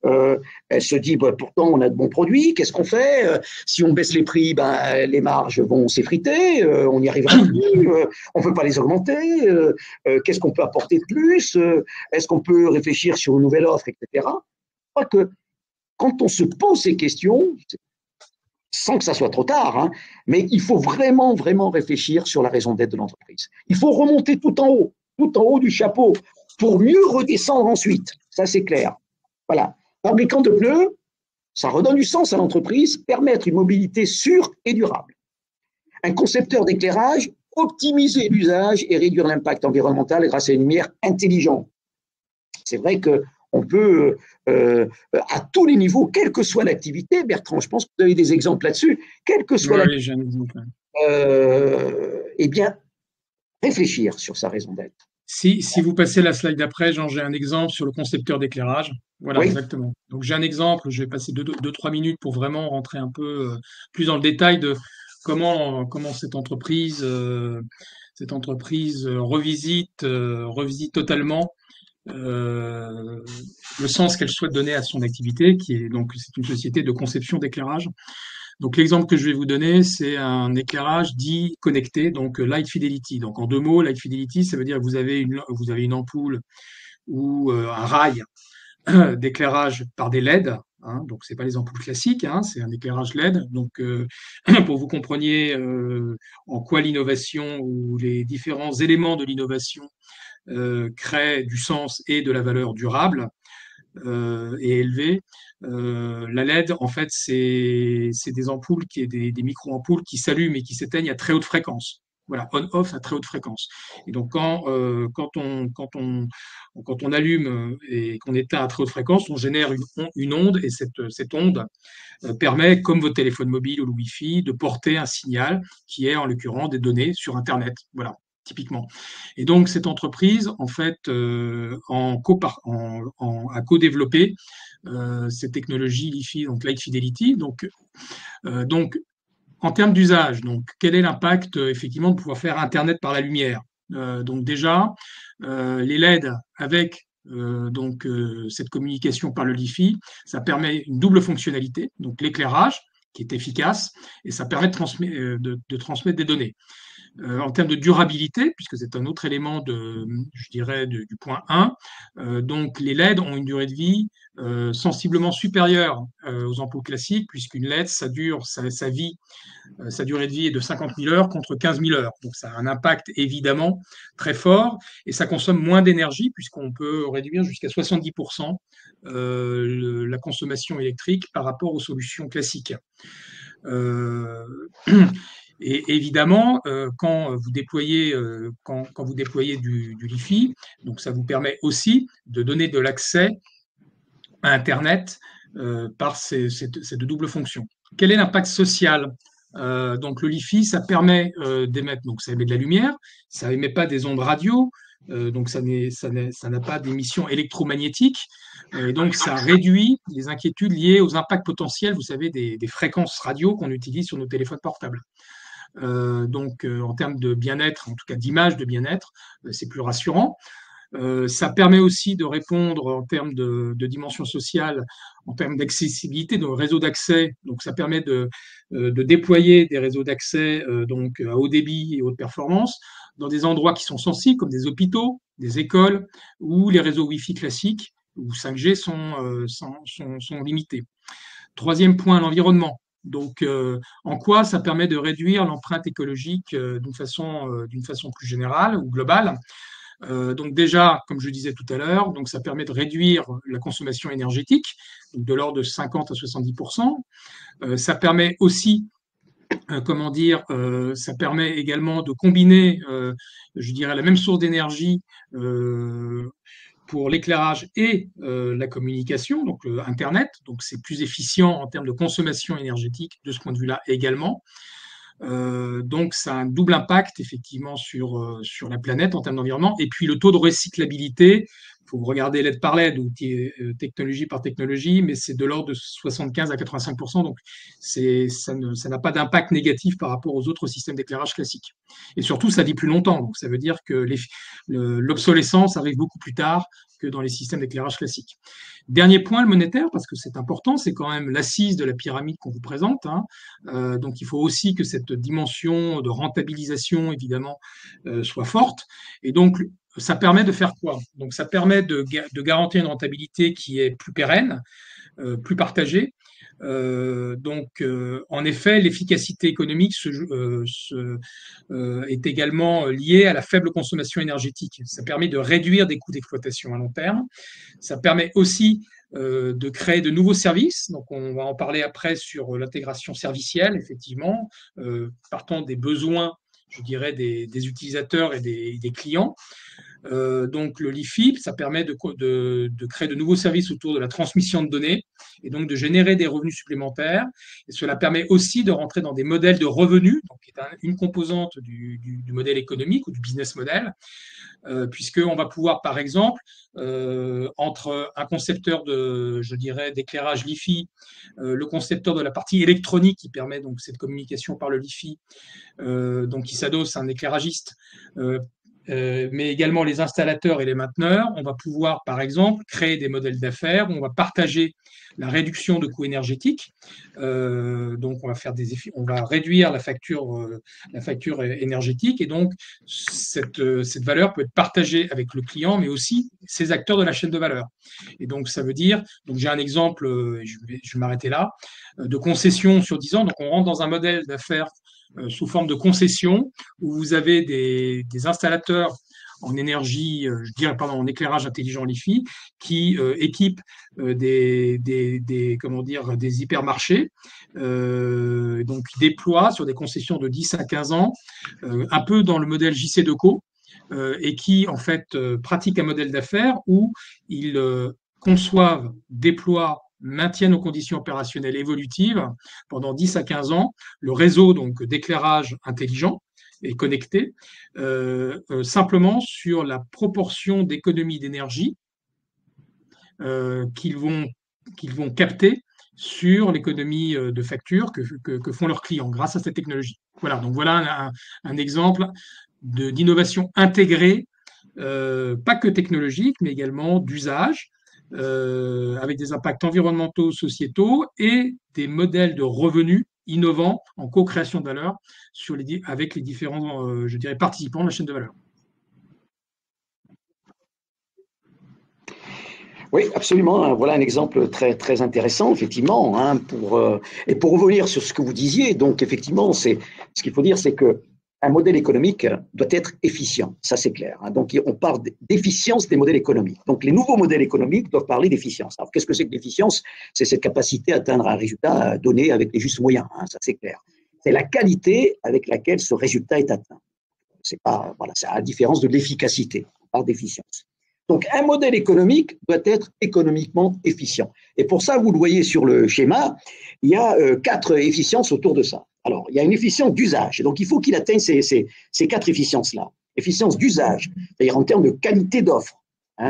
Elle se dit, bah, pourtant, on a de bons produits, qu'est-ce qu'on fait? Si on baisse les prix, ben, les marges vont s'effriter, on n'y arrivera plus, on ne peut pas les augmenter, qu'est-ce qu'on peut apporter de plus? Est-ce qu'on peut réfléchir sur une nouvelle offre, etc. Je crois que quand on se pose ces questions, sans que ça soit trop tard, hein, mais il faut vraiment, vraiment réfléchir sur la raison d'être de l'entreprise. Il faut remonter tout en haut du chapeau, pour mieux redescendre ensuite. Ça, c'est clair. Voilà. Fabricant de pneus, ça redonne du sens à l'entreprise, permettre une mobilité sûre et durable. Un concepteur d'éclairage, optimiser l'usage et réduire l'impact environnemental grâce à une lumière intelligente. C'est vrai qu'on peut, à tous les niveaux, quelle que soit l'activité, Bertrand, je pense que vous avez des exemples là-dessus, quelle que soit Oui, j'ai un exemple. eh bien, réfléchir sur sa raison d'être. Si vous passez la slide d'après, Jean, j'ai un exemple sur le concepteur d'éclairage. Voilà, Oui, exactement. Donc j'ai un exemple, je vais passer 3 minutes pour vraiment rentrer un peu plus dans le détail de comment cette entreprise revisite totalement euh, le sens qu'elle souhaite donner à son activité, qui est donc c'est une société de conception d'éclairage. Donc l'exemple que je vais vous donner, c'est un éclairage dit connecté, donc Light Fidelity. Donc en deux mots, Light Fidelity, ça veut dire que vous avez une ampoule ou un rail d'éclairage par des LED. Hein, donc c'est pas les ampoules classiques, hein, c'est un éclairage LED. Donc pour que vous compreniez en quoi l'innovation ou les différents éléments de l'innovation créent du sens et de la valeur durable et élevée. La LED, en fait, c'est des ampoules, des micro-ampoules qui s'allument et qui s'éteignent à très haute fréquence. Voilà, on-off à très haute fréquence. Et donc, quand on allume et qu'on éteint à très haute fréquence, on génère une onde, et cette onde permet, comme votre téléphone mobile ou le Wi-Fi, de porter un signal qui est, en l'occurrence, des données sur Internet. Voilà, typiquement. Et donc, cette entreprise, en fait, a co-développé cette technologie LiFi, donc Light Fidelity. Donc, en termes d'usage, donc, quel est l'impact, effectivement, de pouvoir faire Internet par la lumière? Donc, déjà, les LED avec cette communication par le LiFi, ça permet une double fonctionnalité, donc l'éclairage, qui est efficace, et ça permet de transmettre des données. En termes de durabilité, puisque c'est un autre élément je dirais, du point 1, donc les LED ont une durée de vie sensiblement supérieure aux ampoules classiques, puisqu'une LED, sa durée de vie est de 50 000 heures contre 15 000 heures. Donc ça a un impact évidemment très fort et ça consomme moins d'énergie, puisqu'on peut réduire jusqu'à 70% la consommation électrique par rapport aux solutions classiques. Euh, Et évidemment, quand vous déployez du LiFi, donc ça vous permet aussi de donner de l'accès à Internet par ces deux doubles fonctions. Quel est l'impact social? Donc le LiFi, ça permet d'émettre, donc ça émet de la lumière, ça émet pas des ondes radio, donc ça n'a pas d'émissions électromagnétiques, et donc ça réduit les inquiétudes liées aux impacts potentiels, vous savez, des fréquences radio qu'on utilise sur nos téléphones portables. En termes de bien-être, en tout cas d'image de bien-être, c'est plus rassurant. Ça permet aussi de répondre en termes de dimension sociale, en termes d'accessibilité, de réseau d'accès. Donc, ça permet de déployer des réseaux d'accès donc à haut débit et haute performance dans des endroits qui sont sensibles, comme des hôpitaux, des écoles, où les réseaux Wi-Fi classiques ou 5G sont limités. Troisième point, l'environnement. Donc, en quoi ça permet de réduire l'empreinte écologique d'une façon plus générale ou globale? Donc déjà, comme je disais tout à l'heure, donc ça permet de réduire la consommation énergétique, donc de l'ordre de 50 à 70%. Ça permet aussi, ça permet également de combiner, je dirais, la même source d'énergie pour l'éclairage et la communication, donc Internet. Donc c'est plus efficient en termes de consommation énergétique de ce point de vue-là également. Donc, ça a un double impact effectivement sur la planète en termes d'environnement. Et puis, le taux de recyclabilité, il faut regarder LED par LED ou technologie par technologie, mais c'est de l'ordre de 75 à 85%. Donc, ça n'a pas d'impact négatif par rapport aux autres systèmes d'éclairage classiques. Et surtout, ça vit plus longtemps. Donc, ça veut dire que l'obsolescence arrive beaucoup plus tard que dans les systèmes d'éclairage classiques. Dernier point, le monétaire, parce que c'est important, c'est quand même l'assise de la pyramide qu'on vous présente. Hein. Donc, il faut aussi que cette dimension de rentabilisation, évidemment, soit forte. Et donc, ça permet de faire quoi? Donc, ça permet de garantir une rentabilité qui est plus pérenne, plus partagée. En effet, l'efficacité économique est également liée à la faible consommation énergétique. Ça permet de réduire des coûts d'exploitation à long terme. Ça permet aussi de créer de nouveaux services. Donc, on va en parler après sur l'intégration servicielle, effectivement, partant des besoins, je dirais, des utilisateurs et des clients. Donc le LIFI, ça permet de créer de nouveaux services autour de la transmission de données et donc de générer des revenus supplémentaires. Et cela permet aussi de rentrer dans des modèles de revenus, donc qui est une composante du modèle économique ou du business model, puisqu'on va pouvoir, par exemple, entre un concepteur je dirais, d'éclairage LiFi, le concepteur de la partie électronique qui permet donc cette communication par le LiFi, donc qui s'adosse à un éclairagiste, mais également les installateurs et les mainteneurs, on va pouvoir, par exemple, créer des modèles d'affaires où on va partager la réduction de coûts énergétiques. Donc, on va réduire la facture énergétique, et donc cette valeur peut être partagée avec le client, mais aussi ses acteurs de la chaîne de valeur. Et donc, ça veut dire, donc j'ai un exemple, je vais m'arrêter là, de concession sur 10 ans. Donc, on rentre dans un modèle d'affaires sous forme de concession, où vous avez des installateurs en énergie, je dirais, pardon, en éclairage intelligent LiFi, qui équipent comment dire, des hypermarchés, donc qui déploient sur des concessions de 10 à 15 ans, un peu dans le modèle JC Deco, et qui en fait pratiquent un modèle d'affaires où ils conçoivent, déploient, maintiennent aux conditions opérationnelles évolutives pendant 10 à 15 ans le réseau donc d'éclairage intelligent et connecté, simplement sur la proportion d'économie d'énergie qu'ils vont capter sur l'économie de facture que font leurs clients grâce à cette technologie. Voilà, donc voilà un exemple d'innovation intégrée, pas que technologique, mais également d'usage, avec des impacts environnementaux, sociétaux et des modèles de revenus innovants en co-création de valeur avec les différents, je dirais, participants de la chaîne de valeur. Oui, absolument. Voilà un exemple très, très intéressant, effectivement. Et pour revenir sur ce que vous disiez, donc effectivement, ce qu'il faut dire, c'est que un modèle économique doit être efficient, ça c'est clair. Donc on parle d'efficience des modèles économiques. Donc les nouveaux modèles économiques doivent parler d'efficience. Alors qu'est-ce que c'est que l'efficience? C'est cette capacité à atteindre un résultat donné avec les justes moyens, ça c'est clair. C'est la qualité avec laquelle ce résultat est atteint. C'est pas, voilà, c'est à la différence de l'efficacité, on parle d'efficience. Donc un modèle économique doit être économiquement efficient. Et pour ça, vous le voyez sur le schéma, il y a 4 efficiences autour de ça. Alors, il y a une efficience d'usage. Donc, il faut qu'il atteigne ces 4 efficiences-là. Efficience d'usage, c'est-à-dire en termes de qualité d'offre.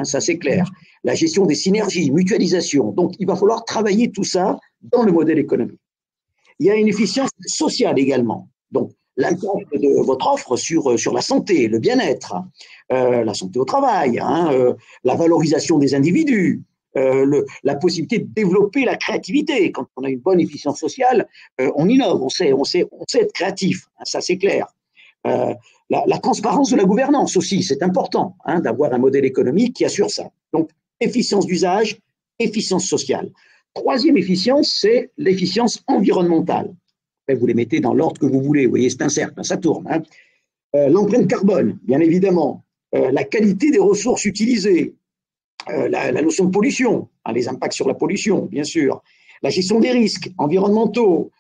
Ça, c'est clair. La gestion des synergies, mutualisation. Donc, il va falloir travailler tout ça dans le modèle économique. Il y a une efficience sociale également. Donc, l'impact de votre offre sur la santé, le bien-être, la santé au travail, la valorisation des individus, la possibilité de développer la créativité. Quand on a une bonne efficience sociale, on innove, on sait être créatif, ça c'est clair. La transparence de la gouvernance aussi, c'est important d'avoir un modèle économique qui assure ça. Donc, efficience d'usage, efficience sociale. Troisième efficience, c'est l'efficience environnementale. Vous les mettez dans l'ordre que vous voulez, vous voyez, c'est un cercle, ça tourne. L'empreinte carbone, bien évidemment, la qualité des ressources utilisées, la notion de pollution, les impacts sur la pollution, bien sûr, la gestion des risques environnementaux,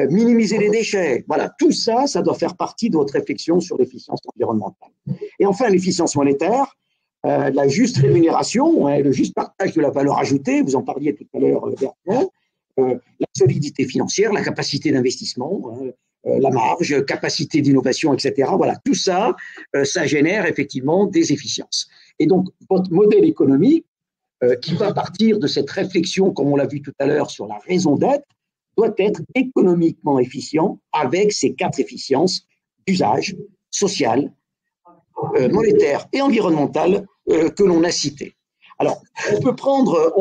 minimiser les déchets, voilà, tout ça, ça doit faire partie de votre réflexion sur l'efficience environnementale. Et enfin, l'efficience monétaire, la juste rémunération, le juste partage de la valeur ajoutée, vous en parliez tout à l'heure, Bertrand, la solidité financière, la capacité d'investissement, la marge, capacité d'innovation, etc. Voilà, tout ça, ça génère effectivement des efficiences. Et donc, votre modèle économique, qui va partir de cette réflexion, comme on l'a vu tout à l'heure, sur la raison d'être, doit être économiquement efficient avec ces 4 efficiences d'usage, social, monétaire et environnemental que l'on a citées. Alors, on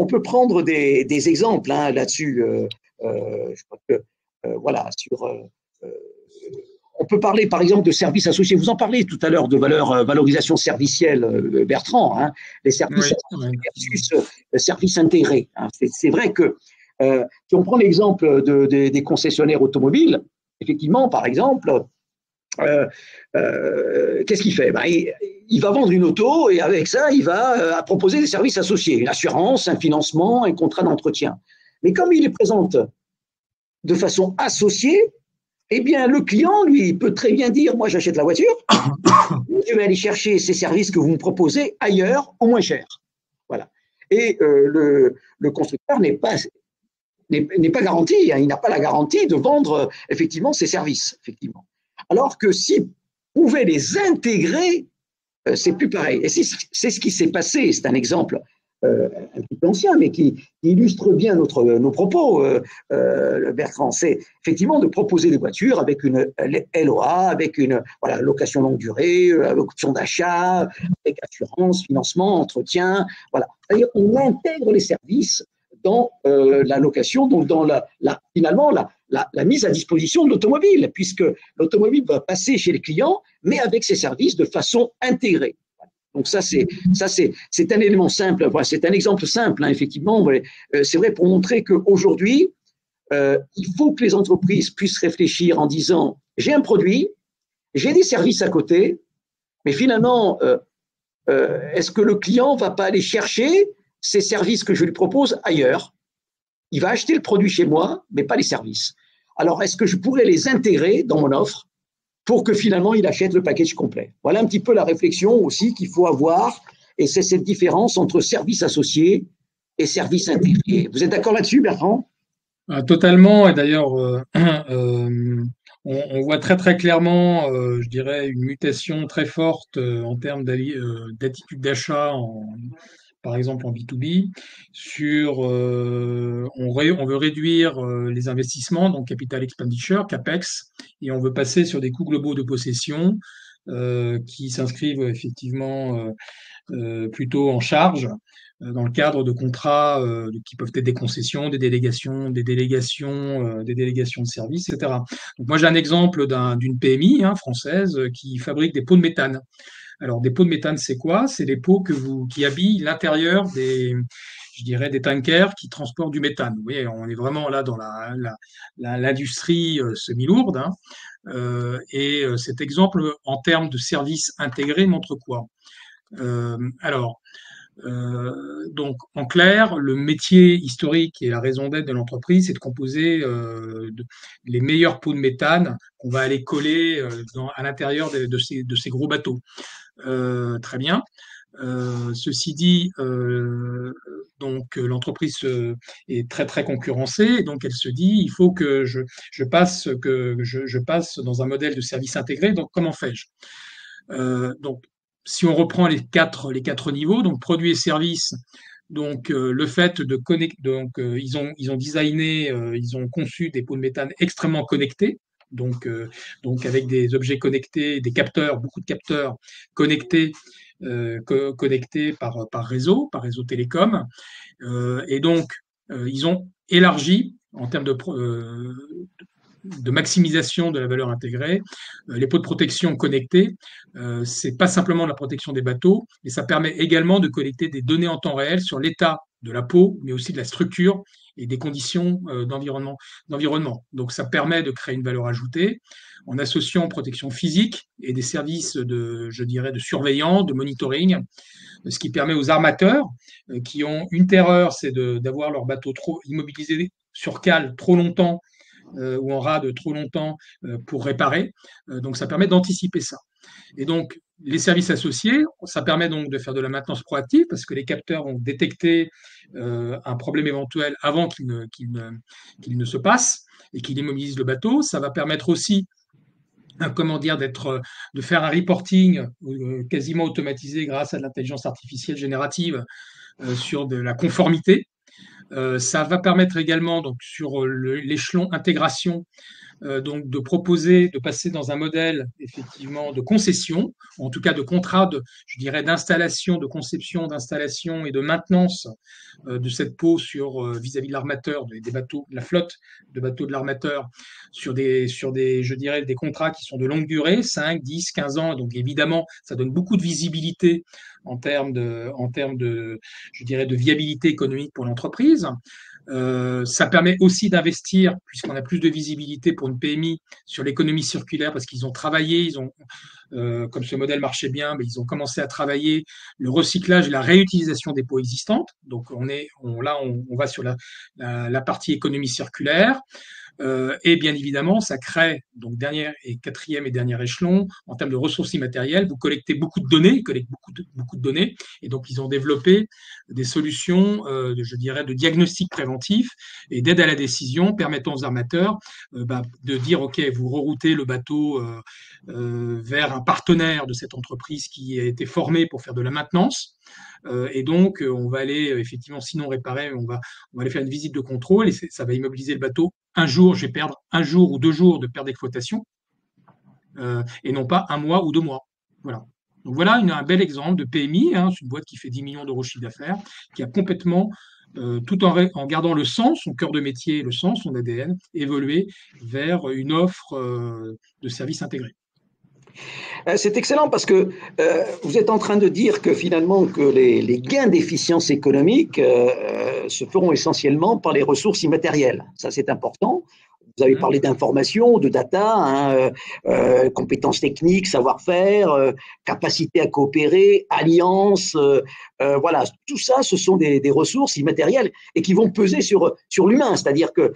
peut prendre des exemples là-dessus. Je crois que, voilà, on peut parler par exemple de services associés. Vous en parlez tout à l'heure de valorisation servicielle, Bertrand, les services associés versus services intégrés. C'est vrai que si on prend l'exemple des concessionnaires automobiles, effectivement, par exemple, qu'est-ce qu'il fait? Il va vendre une auto et avec ça, il va proposer des services associés, une assurance, un financement, un contrat d'entretien. Mais comme il les présente de façon associée, eh bien, le client, lui, peut très bien dire, moi, j'achète la voiture, je vais aller chercher ces services que vous me proposez ailleurs au moins cher. Voilà. Et le constructeur n'est pas garanti, hein, il n'a pas la garantie de vendre effectivement ces services, effectivement. Alors que s'il pouvait les intégrer, c'est plus pareil. Et c'est ce qui s'est passé. C'est un exemple un petit peu ancien, mais qui illustre bien nos propos, Bertrand. C'est effectivement de proposer des voitures avec une LOA, avec une voilà, location longue durée, option d'achat, avec assurance, financement, entretien. Voilà. C'est-à-dire on intègre les services dans la location, donc dans finalement la mise à disposition de l'automobile, puisque l'automobile va passer chez les clients, mais avec ses services de façon intégrée. Donc c'est un élément simple, c'est un exemple simple, hein, effectivement. C'est vrai pour montrer qu'aujourd'hui, il faut que les entreprises puissent réfléchir en disant j'ai un produit, j'ai des services à côté, mais finalement, est-ce que le client ne va pas aller chercher ces services que je lui propose ailleurs? Il va acheter le produit chez moi, mais pas les services. Alors, est-ce que je pourrais les intégrer dans mon offre pour que finalement il achète le package complet? Voilà un petit peu la réflexion aussi qu'il faut avoir, et c'est cette différence entre services associés et services intégrés. Vous êtes d'accord là-dessus, Bertrand? Totalement, et d'ailleurs, on voit très très clairement, je dirais, une mutation très forte en termes d'attitude d'achat, par exemple en B2B, on veut réduire les investissements, donc capital expenditure, CAPEX, et on veut passer sur des coûts globaux de possession qui s'inscrivent effectivement plutôt en charge dans le cadre de contrats qui peuvent être des concessions, des délégations de services, etc. Donc moi j'ai un exemple d'une PMI française qui fabrique des pots de méthane. Alors des pots de méthane, c'est quoi? C'est des pots qui habillent l'intérieur je dirais, des tankers qui transportent du méthane. Vous voyez, on est vraiment là dans l'industrie semi-lourde. Hein. Cet exemple, en termes de services intégrés, montre quoi? Alors, donc, en clair, le métier historique et la raison d'être de l'entreprise, c'est de composer les meilleurs pots de méthane qu'on va aller coller à l'intérieur de ces gros bateaux. Très bien. Ceci dit, donc l'entreprise est très très concurrencée, donc elle se dit il faut que je passe dans un modèle de service intégré. Donc comment fais-je? Donc si on reprend les quatre niveaux, donc produits et services, donc le fait de connecter, donc ils ont designé, ils ont conçu des pots de méthane extrêmement connectés, donc avec des objets connectés, des capteurs, beaucoup de capteurs connectés, connectés par réseau télécom, et donc ils ont élargi en termes de maximisation de la valeur intégrée. Les pots de protection connectés, c'est pas simplement la protection des bateaux, mais ça permet également de collecter des données en temps réel sur l'état de la peau, mais aussi de la structure et des conditions d'environnement. Donc ça permet de créer une valeur ajoutée en associant protection physique et des services je dirais, de surveillance, de monitoring, ce qui permet aux armateurs qui ont une terreur, c'est d'avoir leur bateau trop immobilisé sur cale trop longtemps ou en rade trop longtemps pour réparer. Donc ça permet d'anticiper ça. Et donc les services associés, ça permet donc de faire de la maintenance proactive parce que les capteurs vont détecter un problème éventuel avant qu'il ne se passe et qu'il immobilise le bateau. Ça va permettre aussi de faire un reporting quasiment automatisé grâce à de l'intelligence artificielle générative sur de la conformité. Ça va permettre également, donc, sur l'échelon intégration, donc de passer dans un modèle effectivement de concession, en tout cas de contrat je dirais, d'installation, de conception, d'installation et de maintenance de cette peau vis-à-vis de l'armateur, des bateaux, de la flotte de bateaux de l'armateur, sur je dirais, des contrats qui sont de longue durée, 5, 10, 15 ans. Donc évidemment, ça donne beaucoup de visibilité en termes je dirais, de viabilité économique pour l'entreprise. Ça permet aussi d'investir, puisqu'on a plus de visibilité pour une PMI sur l'économie circulaire, parce qu'ils ont travaillé, comme ce modèle marchait bien, mais ils ont commencé à travailler le recyclage et la réutilisation des peaux existantes. Donc on va sur la partie économie circulaire. Et bien évidemment, ça crée, donc quatrième et dernier échelon, en termes de ressources immatérielles, vous collectez beaucoup de données, ils collectent beaucoup de données, et donc ils ont développé des solutions, je dirais, de diagnostic préventif et d'aide à la décision permettant aux armateurs de dire, OK, vous reroutez le bateau vers un partenaire de cette entreprise qui a été formé pour faire de la maintenance. Et donc, on va aller, effectivement, sinon réparer, on va aller faire une visite de contrôle et ça va immobiliser le bateau. Un jour, je vais perdre un jour ou 2 jours de perte d'exploitation et non pas un mois ou 2 mois. Voilà. Donc voilà un bel exemple de PMI, hein, c'est une boîte qui fait 10 millions d'euros de chiffre d'affaires, qui a complètement, tout en gardant le sens, son cœur de métier, le sens, son ADN, évolué vers une offre de services intégrés. C'est excellent parce que vous êtes en train de dire que finalement que les gains d'efficience économique se feront essentiellement par les ressources immatérielles. Ça, c'est important. Vous avez parlé d'information, de data, hein, compétences techniques, savoir-faire, capacité à coopérer, alliance, voilà, tout ça, ce sont des ressources immatérielles et qui vont peser sur l'humain, c'est-à-dire que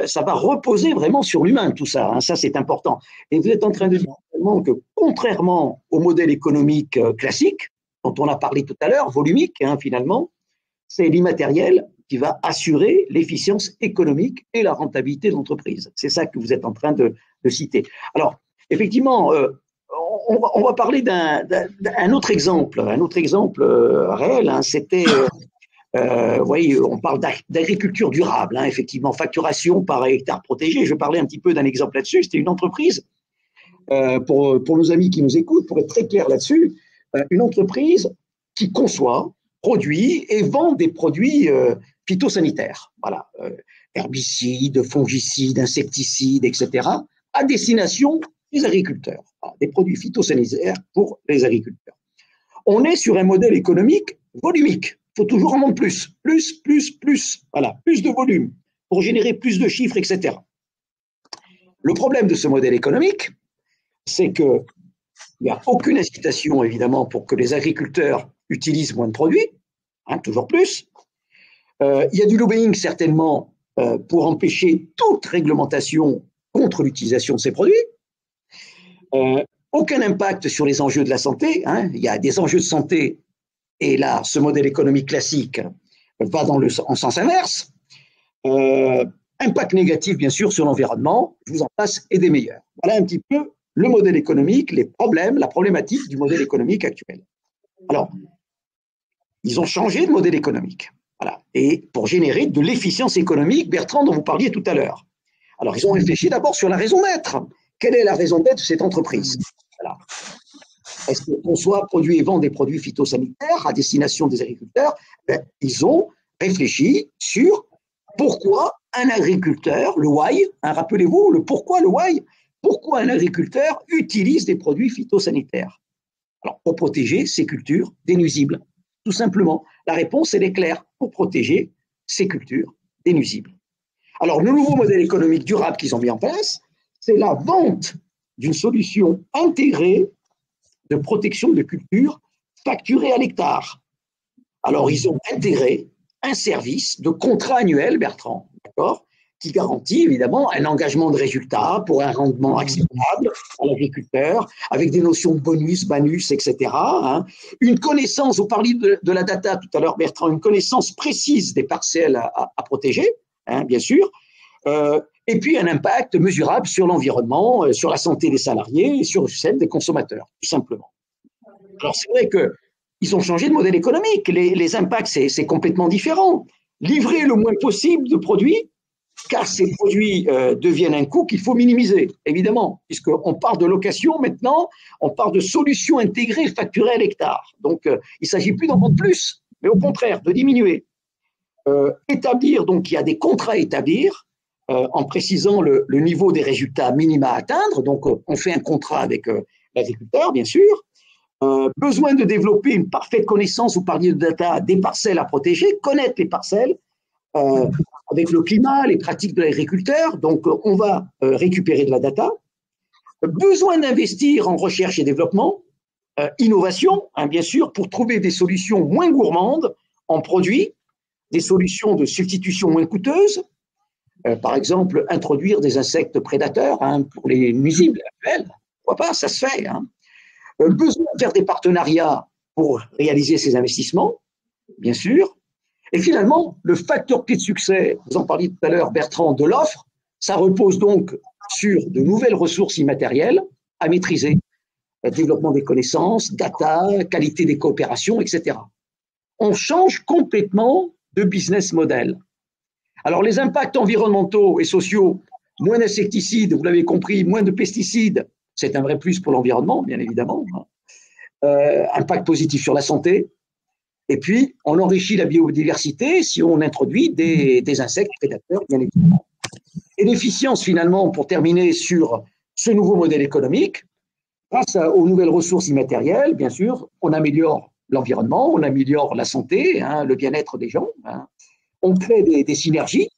ça va reposer vraiment sur l'humain, tout ça, hein, ça c'est important. Et vous êtes en train de dire que contrairement au modèle économique classique, dont on a parlé tout à l'heure, volumique hein, finalement, c'est l'immatériel qui va assurer l'efficience économique et la rentabilité de l'entreprise. C'est ça que vous êtes en train de citer. Alors, effectivement, on va parler d'un autre exemple réel. Hein, c'était, vous voyez, on parle d'agriculture durable, hein, effectivement, facturation par hectare protégé. Je vais parler un petit peu d'un exemple là-dessus. C'était une entreprise, pour nos amis qui nous écoutent, pour être très clair là-dessus, une entreprise qui conçoit, produit et vend des produits phytosanitaires, voilà, herbicides, fongicides, insecticides, etc., à destination des agriculteurs, voilà, des produits phytosanitaires pour les agriculteurs. On est sur un modèle économique volumique. Il faut toujours en vendre plus, voilà, plus de volume pour générer plus de chiffres, etc. Le problème de ce modèle économique, c'est qu'il n'y a aucune incitation, évidemment, pour que les agriculteurs utilisent moins de produits, hein, toujours plus. Il y a du lobbying, certainement, pour empêcher toute réglementation contre l'utilisation de ces produits. Aucun impact sur les enjeux de la santé. Hein. Il y a des enjeux de santé, et là, ce modèle économique classique va en sens inverse. Impact négatif, bien sûr, sur l'environnement, je vous en passe, et des meilleurs. Voilà un petit peu le modèle économique, les problèmes, la problématique du modèle économique actuel. Alors, ils ont changé de modèle économique. Voilà. Et pour générer de l'efficience économique, Bertrand, dont vous parliez tout à l'heure. Alors, ils ont réfléchi d'abord sur la raison d'être. Quelle est la raison d'être de cette entreprise? Voilà. Est-ce qu'on soit produit et vend des produits phytosanitaires à destination des agriculteurs? Ils ont réfléchi sur pourquoi un agriculteur, le why, hein, rappelez-vous, le why, pourquoi un agriculteur utilise des produits phytosanitaires? Alors, pour protéger ses cultures des nuisibles, tout simplement. La réponse, elle est claire, pour protéger ses cultures des nuisibles. Alors, le nouveau modèle économique durable qu'ils ont mis en place, c'est la vente d'une solution intégrée de protection de cultures facturée à l'hectare. Alors, ils ont intégré un service de contrat annuel, Bertrand, d'accord, qui garantit évidemment un engagement de résultat pour un rendement acceptable à l'agriculteur, avec des notions de bonus, malus, etc. Hein. Une connaissance, vous parliez de la data tout à l'heure, Bertrand, une connaissance précise des parcelles à protéger, hein, bien sûr, et puis un impact mesurable sur l'environnement, sur la santé des salariés et sur celle des consommateurs, tout simplement. Alors c'est vrai qu'ils ont changé de modèle économique, les impacts c'est complètement différent. Livrer le moins possible de produits, car ces produits deviennent un coût qu'il faut minimiser, évidemment, puisqu'on part de location maintenant, on part de solutions intégrées facturées à l'hectare. Donc, il ne s'agit plus d'en vendre plus, mais au contraire, de diminuer. Établir, donc, il y a des contrats à établir en précisant le niveau des résultats minima à atteindre. Donc, on fait un contrat avec l'agriculteur, bien sûr. Besoin de développer une parfaite connaissance, vous parliez de data, des parcelles à protéger, connaître les parcelles, avec le climat, les pratiques de l'agriculteur, donc on va récupérer de la data. Besoin d'investir en recherche et développement, innovation, hein, bien sûr, pour trouver des solutions moins gourmandes en produits, des solutions de substitution moins coûteuses, Par exemple, introduire des insectes prédateurs pour les nuisibles actuels. Pourquoi pas, ça se fait. Besoin de faire des partenariats pour réaliser ces investissements, bien sûr. Et finalement, le facteur clé de succès, vous en parliez tout à l'heure, Bertrand, de l'offre, ça repose donc sur de nouvelles ressources immatérielles à maîtriser. Développement des connaissances, data, qualité des coopérations, etc. On change complètement de business model. Alors, les impacts environnementaux et sociaux, moins d'insecticides, vous l'avez compris, moins de pesticides, c'est un vrai plus pour l'environnement, bien évidemment. Impact positif sur la santé. Et puis, on enrichit la biodiversité si on introduit des insectes prédateurs, bien évidemment. Et l'efficience, finalement, pour terminer sur ce nouveau modèle économique, grâce aux nouvelles ressources immatérielles, bien sûr, on améliore l'environnement, on améliore la santé, le bien-être des gens. On crée des synergies,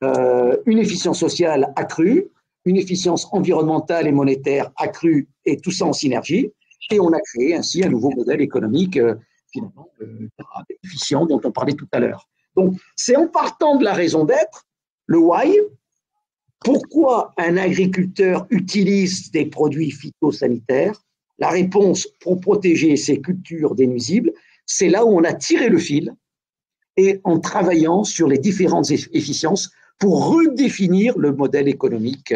une efficience sociale accrue, une efficience environnementale et monétaire accrue, et tout ça en synergie. Et on a créé ainsi un nouveau modèle économique finalement efficient dont on parlait tout à l'heure. Donc, c'est en partant de la raison d'être, le why, pourquoi un agriculteur utilise des produits phytosanitaires. La réponse pour protéger ses cultures des nuisibles, c'est là où on a tiré le fil et en travaillant sur les différentes efficiences pour redéfinir le modèle économique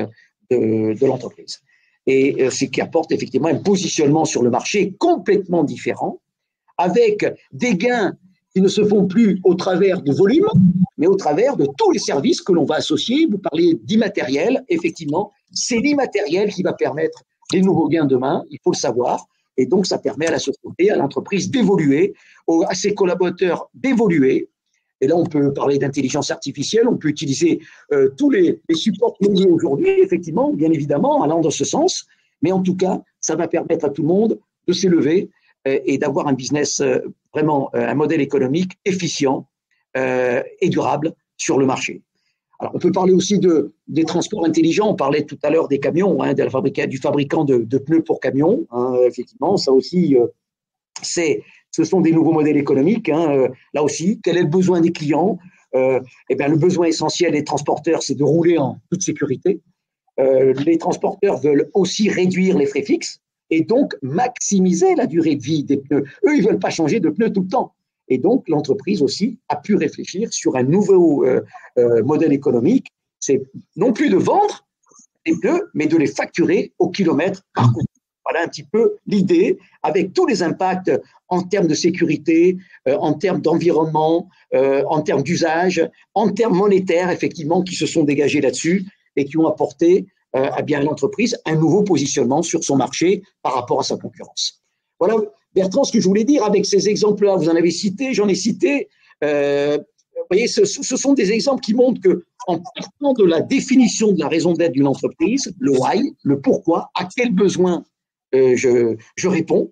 de l'entreprise. Et ce qui apporte effectivement un positionnement sur le marché complètement différent, avec des gains qui ne se font plus au travers du volume, mais au travers de tous les services que l'on va associer. Vous parlez d'immatériel, effectivement, c'est l'immatériel qui va permettre les nouveaux gains demain, il faut le savoir, et donc ça permet à la société, à l'entreprise d'évoluer, à ses collaborateurs d'évoluer. Et là, on peut parler d'intelligence artificielle, on peut utiliser tous les supports liés aujourd'hui, effectivement, bien évidemment, allant dans ce sens, mais en tout cas, ça va permettre à tout le monde de s'élever et d'avoir un business vraiment, un modèle économique efficient et durable sur le marché. Alors, on peut parler aussi des transports intelligents. On parlait tout à l'heure des camions, du fabricant de pneus pour camions. Effectivement, ça aussi, ce sont des nouveaux modèles économiques. Là aussi, quel est le besoin des clients? Le besoin essentiel des transporteurs, c'est de rouler en toute sécurité. Les transporteurs veulent aussi réduire les frais fixes et donc maximiser la durée de vie des pneus. Eux, ils ne veulent pas changer de pneus tout le temps. Et donc, l'entreprise aussi a pu réfléchir sur un nouveau modèle économique. C'est non plus de vendre les pneus, mais de les facturer au kilomètre parcouru. Voilà un petit peu l'idée, avec tous les impacts en termes de sécurité, en termes d'environnement, en termes d'usage, en termes monétaires, effectivement, qui se sont dégagés là-dessus et qui ont apporté à l'entreprise un nouveau positionnement sur son marché par rapport à sa concurrence. Voilà, Bertrand, ce que je voulais dire avec ces exemples-là, vous en avez cité, j'en ai cité. Vous voyez, ce sont des exemples qui montrent qu'en partant de la définition de la raison d'être d'une entreprise, le why, le pourquoi, à quel besoin je réponds,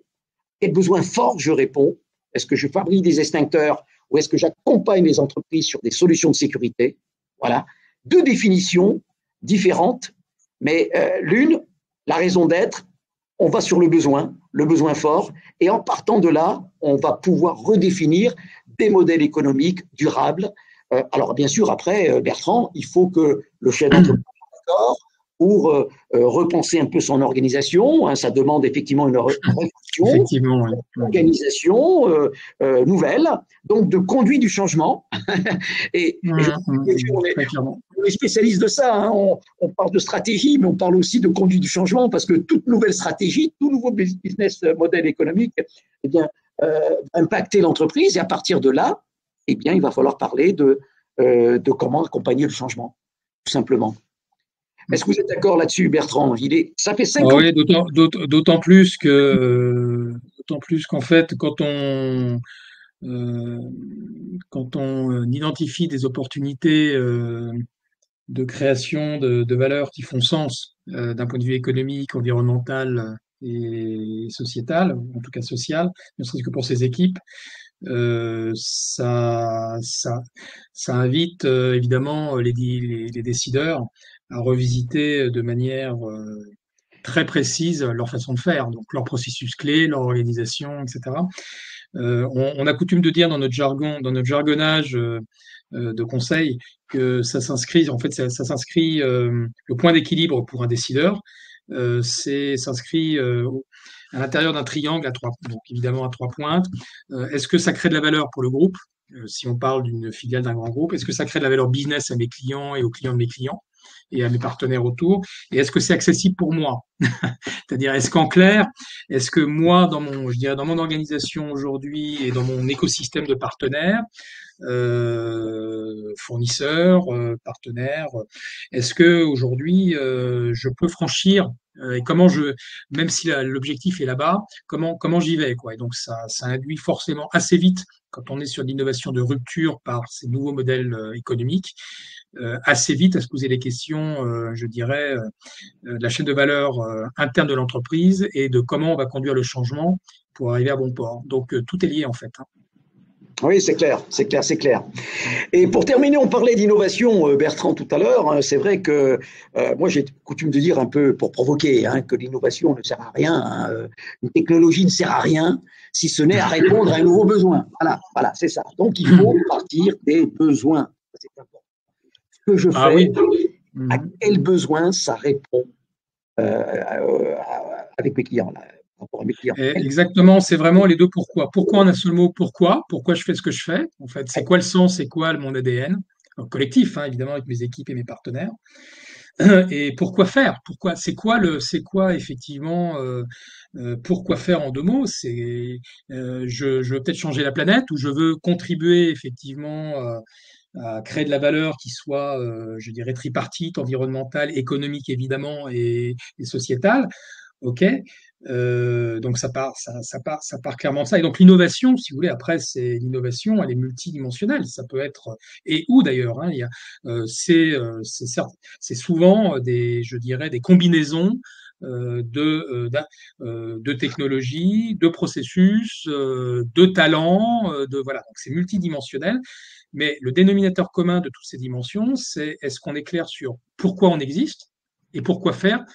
quel besoin fort je réponds, est-ce que je fabrique des extincteurs ou est-ce que j'accompagne les entreprises sur des solutions de sécurité? Voilà, deux définitions différentes, mais l'une, la raison d'être, on va sur le besoin fort, et en partant de là, on va pouvoir redéfinir des modèles économiques durables. Alors bien sûr, après, Bertrand, il faut que le chef d'entreprise soit d'accord pour repenser un peu son organisation. Ça demande effectivement une réflexion, une organisation nouvelle, donc de conduite du changement. et on est spécialiste de ça. On parle de stratégie, mais on parle aussi de conduite du changement, parce que toute nouvelle stratégie, tout nouveau business model économique, va impacter l'entreprise. Et à partir de là, il va falloir parler de comment accompagner le changement, tout simplement. Est-ce que vous êtes d'accord là-dessus, Bertrand? Ça fait 5 ans. Oui, d'autant plus qu'en fait, quand on identifie des opportunités de création de valeurs qui font sens d'un point de vue économique, environnemental et sociétal, en tout cas social, ne serait-ce que pour ces équipes, ça invite évidemment les décideurs à revisiter de manière très précise leur façon de faire, donc leur processus clé, leur organisation, etc. On a coutume de dire dans notre jargon, dans notre jargonnage, de conseil, que ça s'inscrit, en fait, ça s'inscrit, le point d'équilibre pour un décideur, s'inscrit à l'intérieur d'un triangle donc évidemment à trois pointes. Est-ce que ça crée de la valeur pour le groupe? Si on parle d'une filiale d'un grand groupe, est-ce que ça crée de la valeur business à mes clients et aux clients de mes clients et à mes partenaires autour? Et est-ce que c'est accessible pour moi? C'est-à-dire, est-ce qu'en clair, est-ce que moi, je dirais, dans mon organisation aujourd'hui et dans mon écosystème de partenaires, fournisseurs, partenaires, est-ce que aujourd'hui je peux franchir et même si l'objectif est là-bas, comment j'y vais, quoi. Et donc ça induit forcément assez vite, quand on est sur l'innovation de rupture par ces nouveaux modèles économiques, assez vite à se poser des questions, je dirais, de la chaîne de valeur interne de l'entreprise et de comment on va conduire le changement pour arriver à bon port. Donc tout est lié en fait, hein. Oui, c'est clair, c'est clair, c'est clair. Et pour terminer, on parlait d'innovation, Bertrand, tout à l'heure, hein. C'est vrai que moi, j'ai coutume de dire un peu pour provoquer, hein, que l'innovation ne sert à rien, hein. Une technologie ne sert à rien si ce n'est à répondre à un nouveau besoin. Voilà, voilà, c'est ça. Donc, il faut partir des besoins. C'est important. Ce que je fais, Oui. à quel besoin ça répond avec mes clients, là, rapport à mes clients. Exactement, c'est vraiment les deux pourquoi. Pourquoi en un seul mot, pourquoi? Pourquoi je fais ce que je fais? En fait, c'est quoi le sens, c'est quoi mon ADN? Alors, collectif, hein, évidemment, avec mes équipes et mes partenaires. Et pourquoi faire? C'est quoi effectivement, pourquoi faire en deux mots? Je veux peut-être changer la planète ou je veux contribuer effectivement à créer de la valeur qui soit, je dirais, tripartite, environnementale, économique évidemment et sociétale. OK. Donc ça part clairement de ça. Et donc l'innovation, si vous voulez, après, l'innovation, elle est multidimensionnelle. Ça peut être, et où d'ailleurs, hein, c'est souvent je dirais, des combinaisons de technologies, de processus, de talents, voilà. Donc c'est multidimensionnel. Mais le dénominateur commun de toutes ces dimensions, c'est est-ce qu'on est clair sur pourquoi on existe et pourquoi faire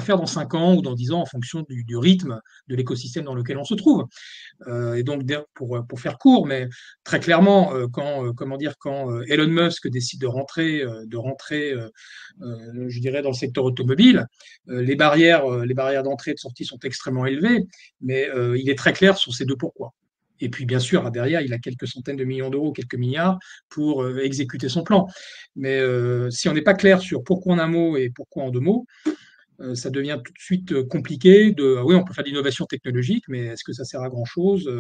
dans 5 ans ou dans 10 ans en fonction du rythme de l'écosystème dans lequel on se trouve. Et donc, pour faire court, mais très clairement, quand Elon Musk décide de rentrer, je dirais, dans le secteur automobile, les barrières d'entrée et de sortie sont extrêmement élevées, mais il est très clair sur ces deux pourquoi. Et puis, bien sûr, derrière, il a quelques centaines de millions d'euros, quelques milliards pour exécuter son plan. Mais si on n'est pas clair sur pourquoi en un mot et pourquoi en deux mots, ça devient tout de suite compliqué oui, on peut faire de l'innovation technologique, mais est-ce que ça sert à grand-chose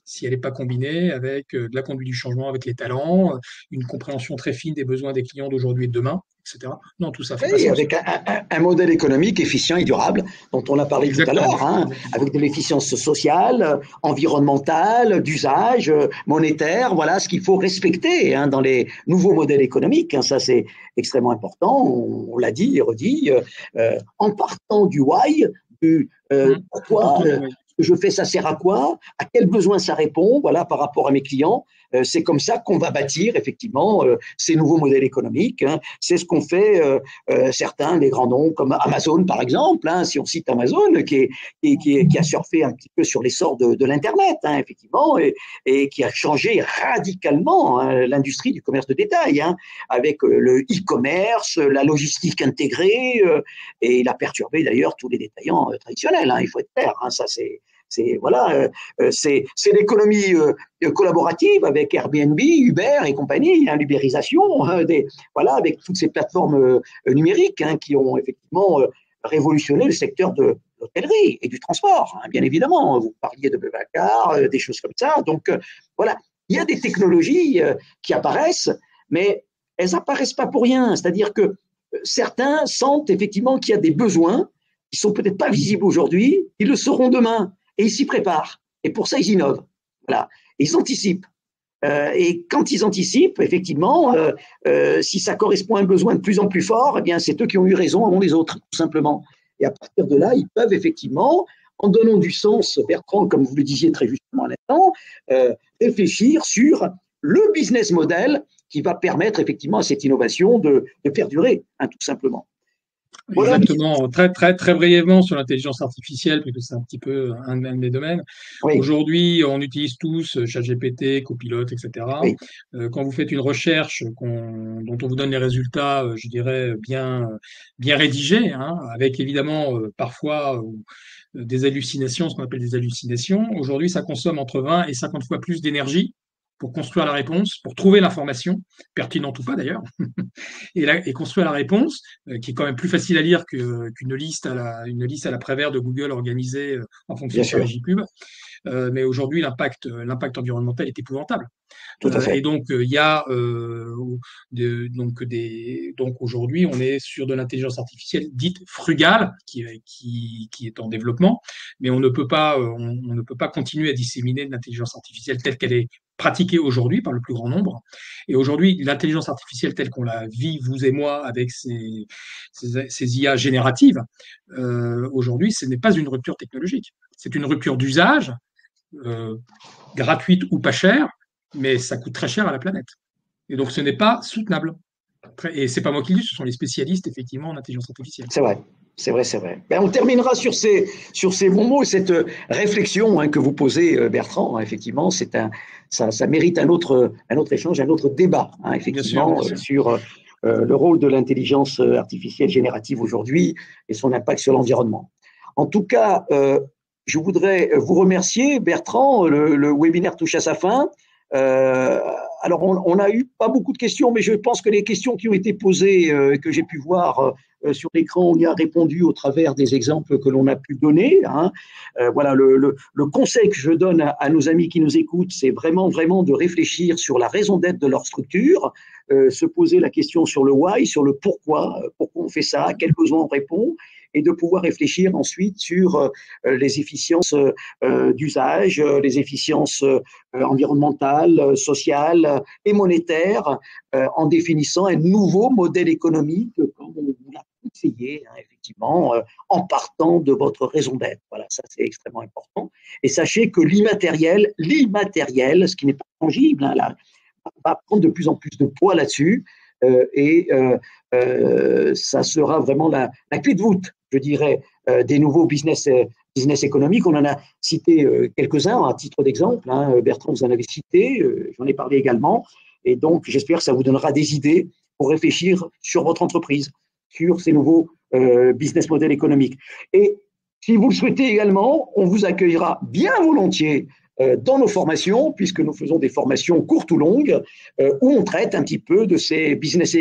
si elle n'est pas combinée avec de la conduite du changement avec les talents, une compréhension très fine des besoins des clients d'aujourd'hui et de demain, etc. Non, tout ça fait pas Oui, sens. avec un modèle économique efficient et durable, dont on a parlé Exactement. tout à l'heure, hein, avec de l'efficience sociale, environnementale, d'usage, monétaire. Voilà ce qu'il faut respecter, hein, dans les nouveaux modèles économiques, hein. Ça, c'est extrêmement important. On l'a dit et redit, en partant du why, du pourquoi je fais, ça sert à quoi, à quel besoin ça répond, voilà, par rapport à mes clients. C'est comme ça qu'on va bâtir effectivement ces nouveaux modèles économiques, hein. C'est ce qu'ont fait certains des grands noms comme Amazon par exemple, hein, si on cite Amazon qui a surfé un petit peu sur l'essor de l'internet, hein, effectivement, et qui a changé radicalement, hein, l'industrie du commerce de détail, hein, avec le e-commerce, la logistique intégrée, et il a perturbé d'ailleurs tous les détaillants traditionnels, hein, il faut être clair, hein, ça c'est l'économie collaborative avec Airbnb, Uber et compagnie, hein, l'ubérisation, hein, voilà, avec toutes ces plateformes numériques, hein, qui ont effectivement révolutionné le secteur de l'hôtellerie et du transport, hein, bien évidemment. Vous parliez de Blablacar, des choses comme ça. Donc voilà, il y a des technologies qui apparaissent, mais elles apparaissent pas pour rien. C'est-à-dire que certains sentent effectivement qu'il y a des besoins qui sont peut-être pas visibles aujourd'hui, ils le seront demain. Et ils s'y préparent. Et pour ça, ils innovent. Voilà. Ils anticipent. Et quand ils anticipent, effectivement, si ça correspond à un besoin de plus en plus fort, eh bien, c'est eux qui ont eu raison avant les autres, tout simplement. Et à partir de là, ils peuvent effectivement, en donnant du sens, Bertrand, comme vous le disiez très justement à l'instant, réfléchir sur le business model qui va permettre effectivement à cette innovation de perdurer, hein, tout simplement. Voilà. Exactement. Très, très, très brièvement sur l'intelligence artificielle, puisque c'est un petit peu un de mes domaines. Oui, Aujourd'hui, on utilise tous ChatGPT, Copilot, etc. oui, Quand vous faites une recherche dont on vous donne les résultats, je dirais bien rédigés, hein, avec évidemment parfois des hallucinations, ce qu'on appelle des hallucinations. Aujourd'hui, ça consomme entre 20 et 50 fois plus d'énergie pour construire la réponse, pour trouver l'information, pertinente ou pas d'ailleurs, et construire la réponse, qui est quand même plus facile à lire qu'une liste une liste à la Prévert de Google organisée en fonction bien de sa sûr, régie pub. Mais aujourd'hui, l'impact environnemental est épouvantable. tout à Et fait. donc, il y a donc aujourd'hui, on est sur de l'intelligence artificielle dite frugale, qui est en développement, mais on ne peut pas continuer à disséminer de l'intelligence artificielle telle qu'elle est pratiquée aujourd'hui par le plus grand nombre. Et aujourd'hui, l'intelligence artificielle telle qu'on la vit, vous et moi, avec ces IA génératives, aujourd'hui, ce n'est pas une rupture technologique. C'est une rupture d'usage, euh, gratuite ou pas chère, mais ça coûte très cher à la planète. Et donc, ce n'est pas soutenable. Et c'est pas moi qui le dis, ce sont les spécialistes, effectivement, en intelligence artificielle. C'est vrai, c'est vrai, c'est vrai. Ben, on terminera sur ces bons mots et cette réflexion que vous posez, Bertrand. Effectivement, ça mérite un autre échange, un autre débat, Bien sûr, bien effectivement, sûr. sur le rôle de l'intelligence artificielle générative aujourd'hui et son impact sur l'environnement. En tout cas, je voudrais vous remercier, Bertrand. Le webinaire touche à sa fin. Euh, alors, on n'a eu pas beaucoup de questions, mais je pense que les questions qui ont été posées, que j'ai pu voir sur l'écran, on y a répondu au travers des exemples que l'on a pu donner. Voilà, le conseil que je donne à nos amis qui nous écoutent, c'est vraiment, vraiment de réfléchir sur la raison d'être de leur structure, se poser la question sur le why, sur le pourquoi on fait ça, à quels besoins on répond, et de pouvoir réfléchir ensuite sur les efficiences d'usage, les efficiences environnementales, sociales et monétaires, en définissant un nouveau modèle économique, comme on vous l'a conseillé, effectivement, en partant de votre raison d'être. Voilà, ça c'est extrêmement important. Et sachez que l'immatériel, ce qui n'est pas tangible, là, va prendre de plus en plus de poids là-dessus. Ça sera vraiment la clé de voûte, je dirais, des nouveaux business économiques. On en a cité quelques-uns à titre d'exemple. Bertrand, vous en avez cité, j'en ai parlé également. Et donc, j'espère que ça vous donnera des idées pour réfléchir sur votre entreprise, sur ces nouveaux business models économiques. Et si vous le souhaitez également, on vous accueillera bien volontiers dans nos formations, puisque nous faisons des formations courtes ou longues, où on traite un petit peu de ces business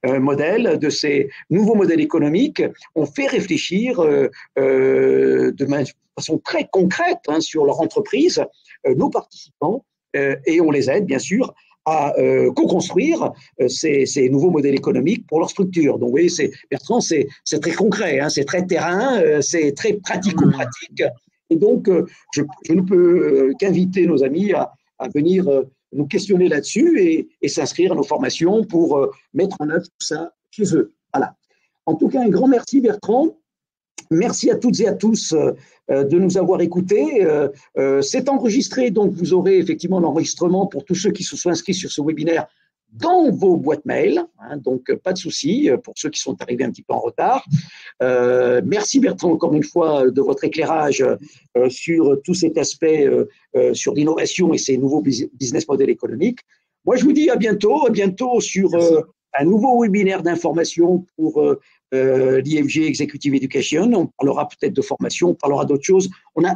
models, de ces nouveaux modèles économiques. On fait réfléchir de façon très concrète sur leur entreprise nos participants, et on les aide, bien sûr, à co-construire ces nouveaux modèles économiques pour leur structure. Donc, vous voyez, Bertrand, c'est très concret, c'est très terrain, c'est très pratico-pratique. Et donc, je ne peux qu'inviter nos amis à venir nous questionner là-dessus et s'inscrire à nos formations pour mettre en œuvre tout ça chez eux. Voilà. En tout cas, un grand merci, Bertrand. Merci à toutes et à tous de nous avoir écoutés. C'est enregistré, donc vous aurez effectivement l'enregistrement pour tous ceux qui se sont inscrits sur ce webinaire dans vos boîtes mail. Donc, pas de souci pour ceux qui sont arrivés un petit peu en retard. Merci Bertrand, encore une fois, de votre éclairage sur tout cet aspect sur l'innovation et ces nouveaux business models économiques. Moi, je vous dis à bientôt sur un nouveau webinaire d'information pour l'IFG Executive Education. On parlera peut-être de formation, on parlera d'autres choses. On a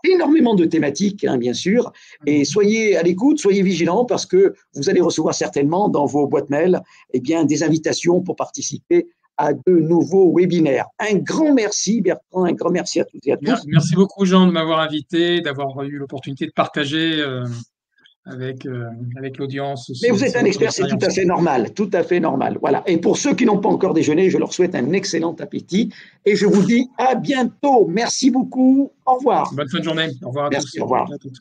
énormément de thématiques, bien sûr, et soyez à l'écoute, soyez vigilants parce que vous allez recevoir certainement dans vos boîtes mail des invitations pour participer à de nouveaux webinaires. Un grand merci Bertrand, un grand merci à toutes et à tous. Merci beaucoup Jean de m'avoir invité, d'avoir eu l'opportunité de partager avec l'audience Mais vous êtes un votre expert, c'est expérience. tout à fait normal. Voilà. Et pour ceux qui n'ont pas encore déjeuné, je leur souhaite un excellent appétit et je vous dis à bientôt. Merci beaucoup. Au revoir. Bonne fin de journée. Au revoir à Merci, tous. au revoir. À toutes.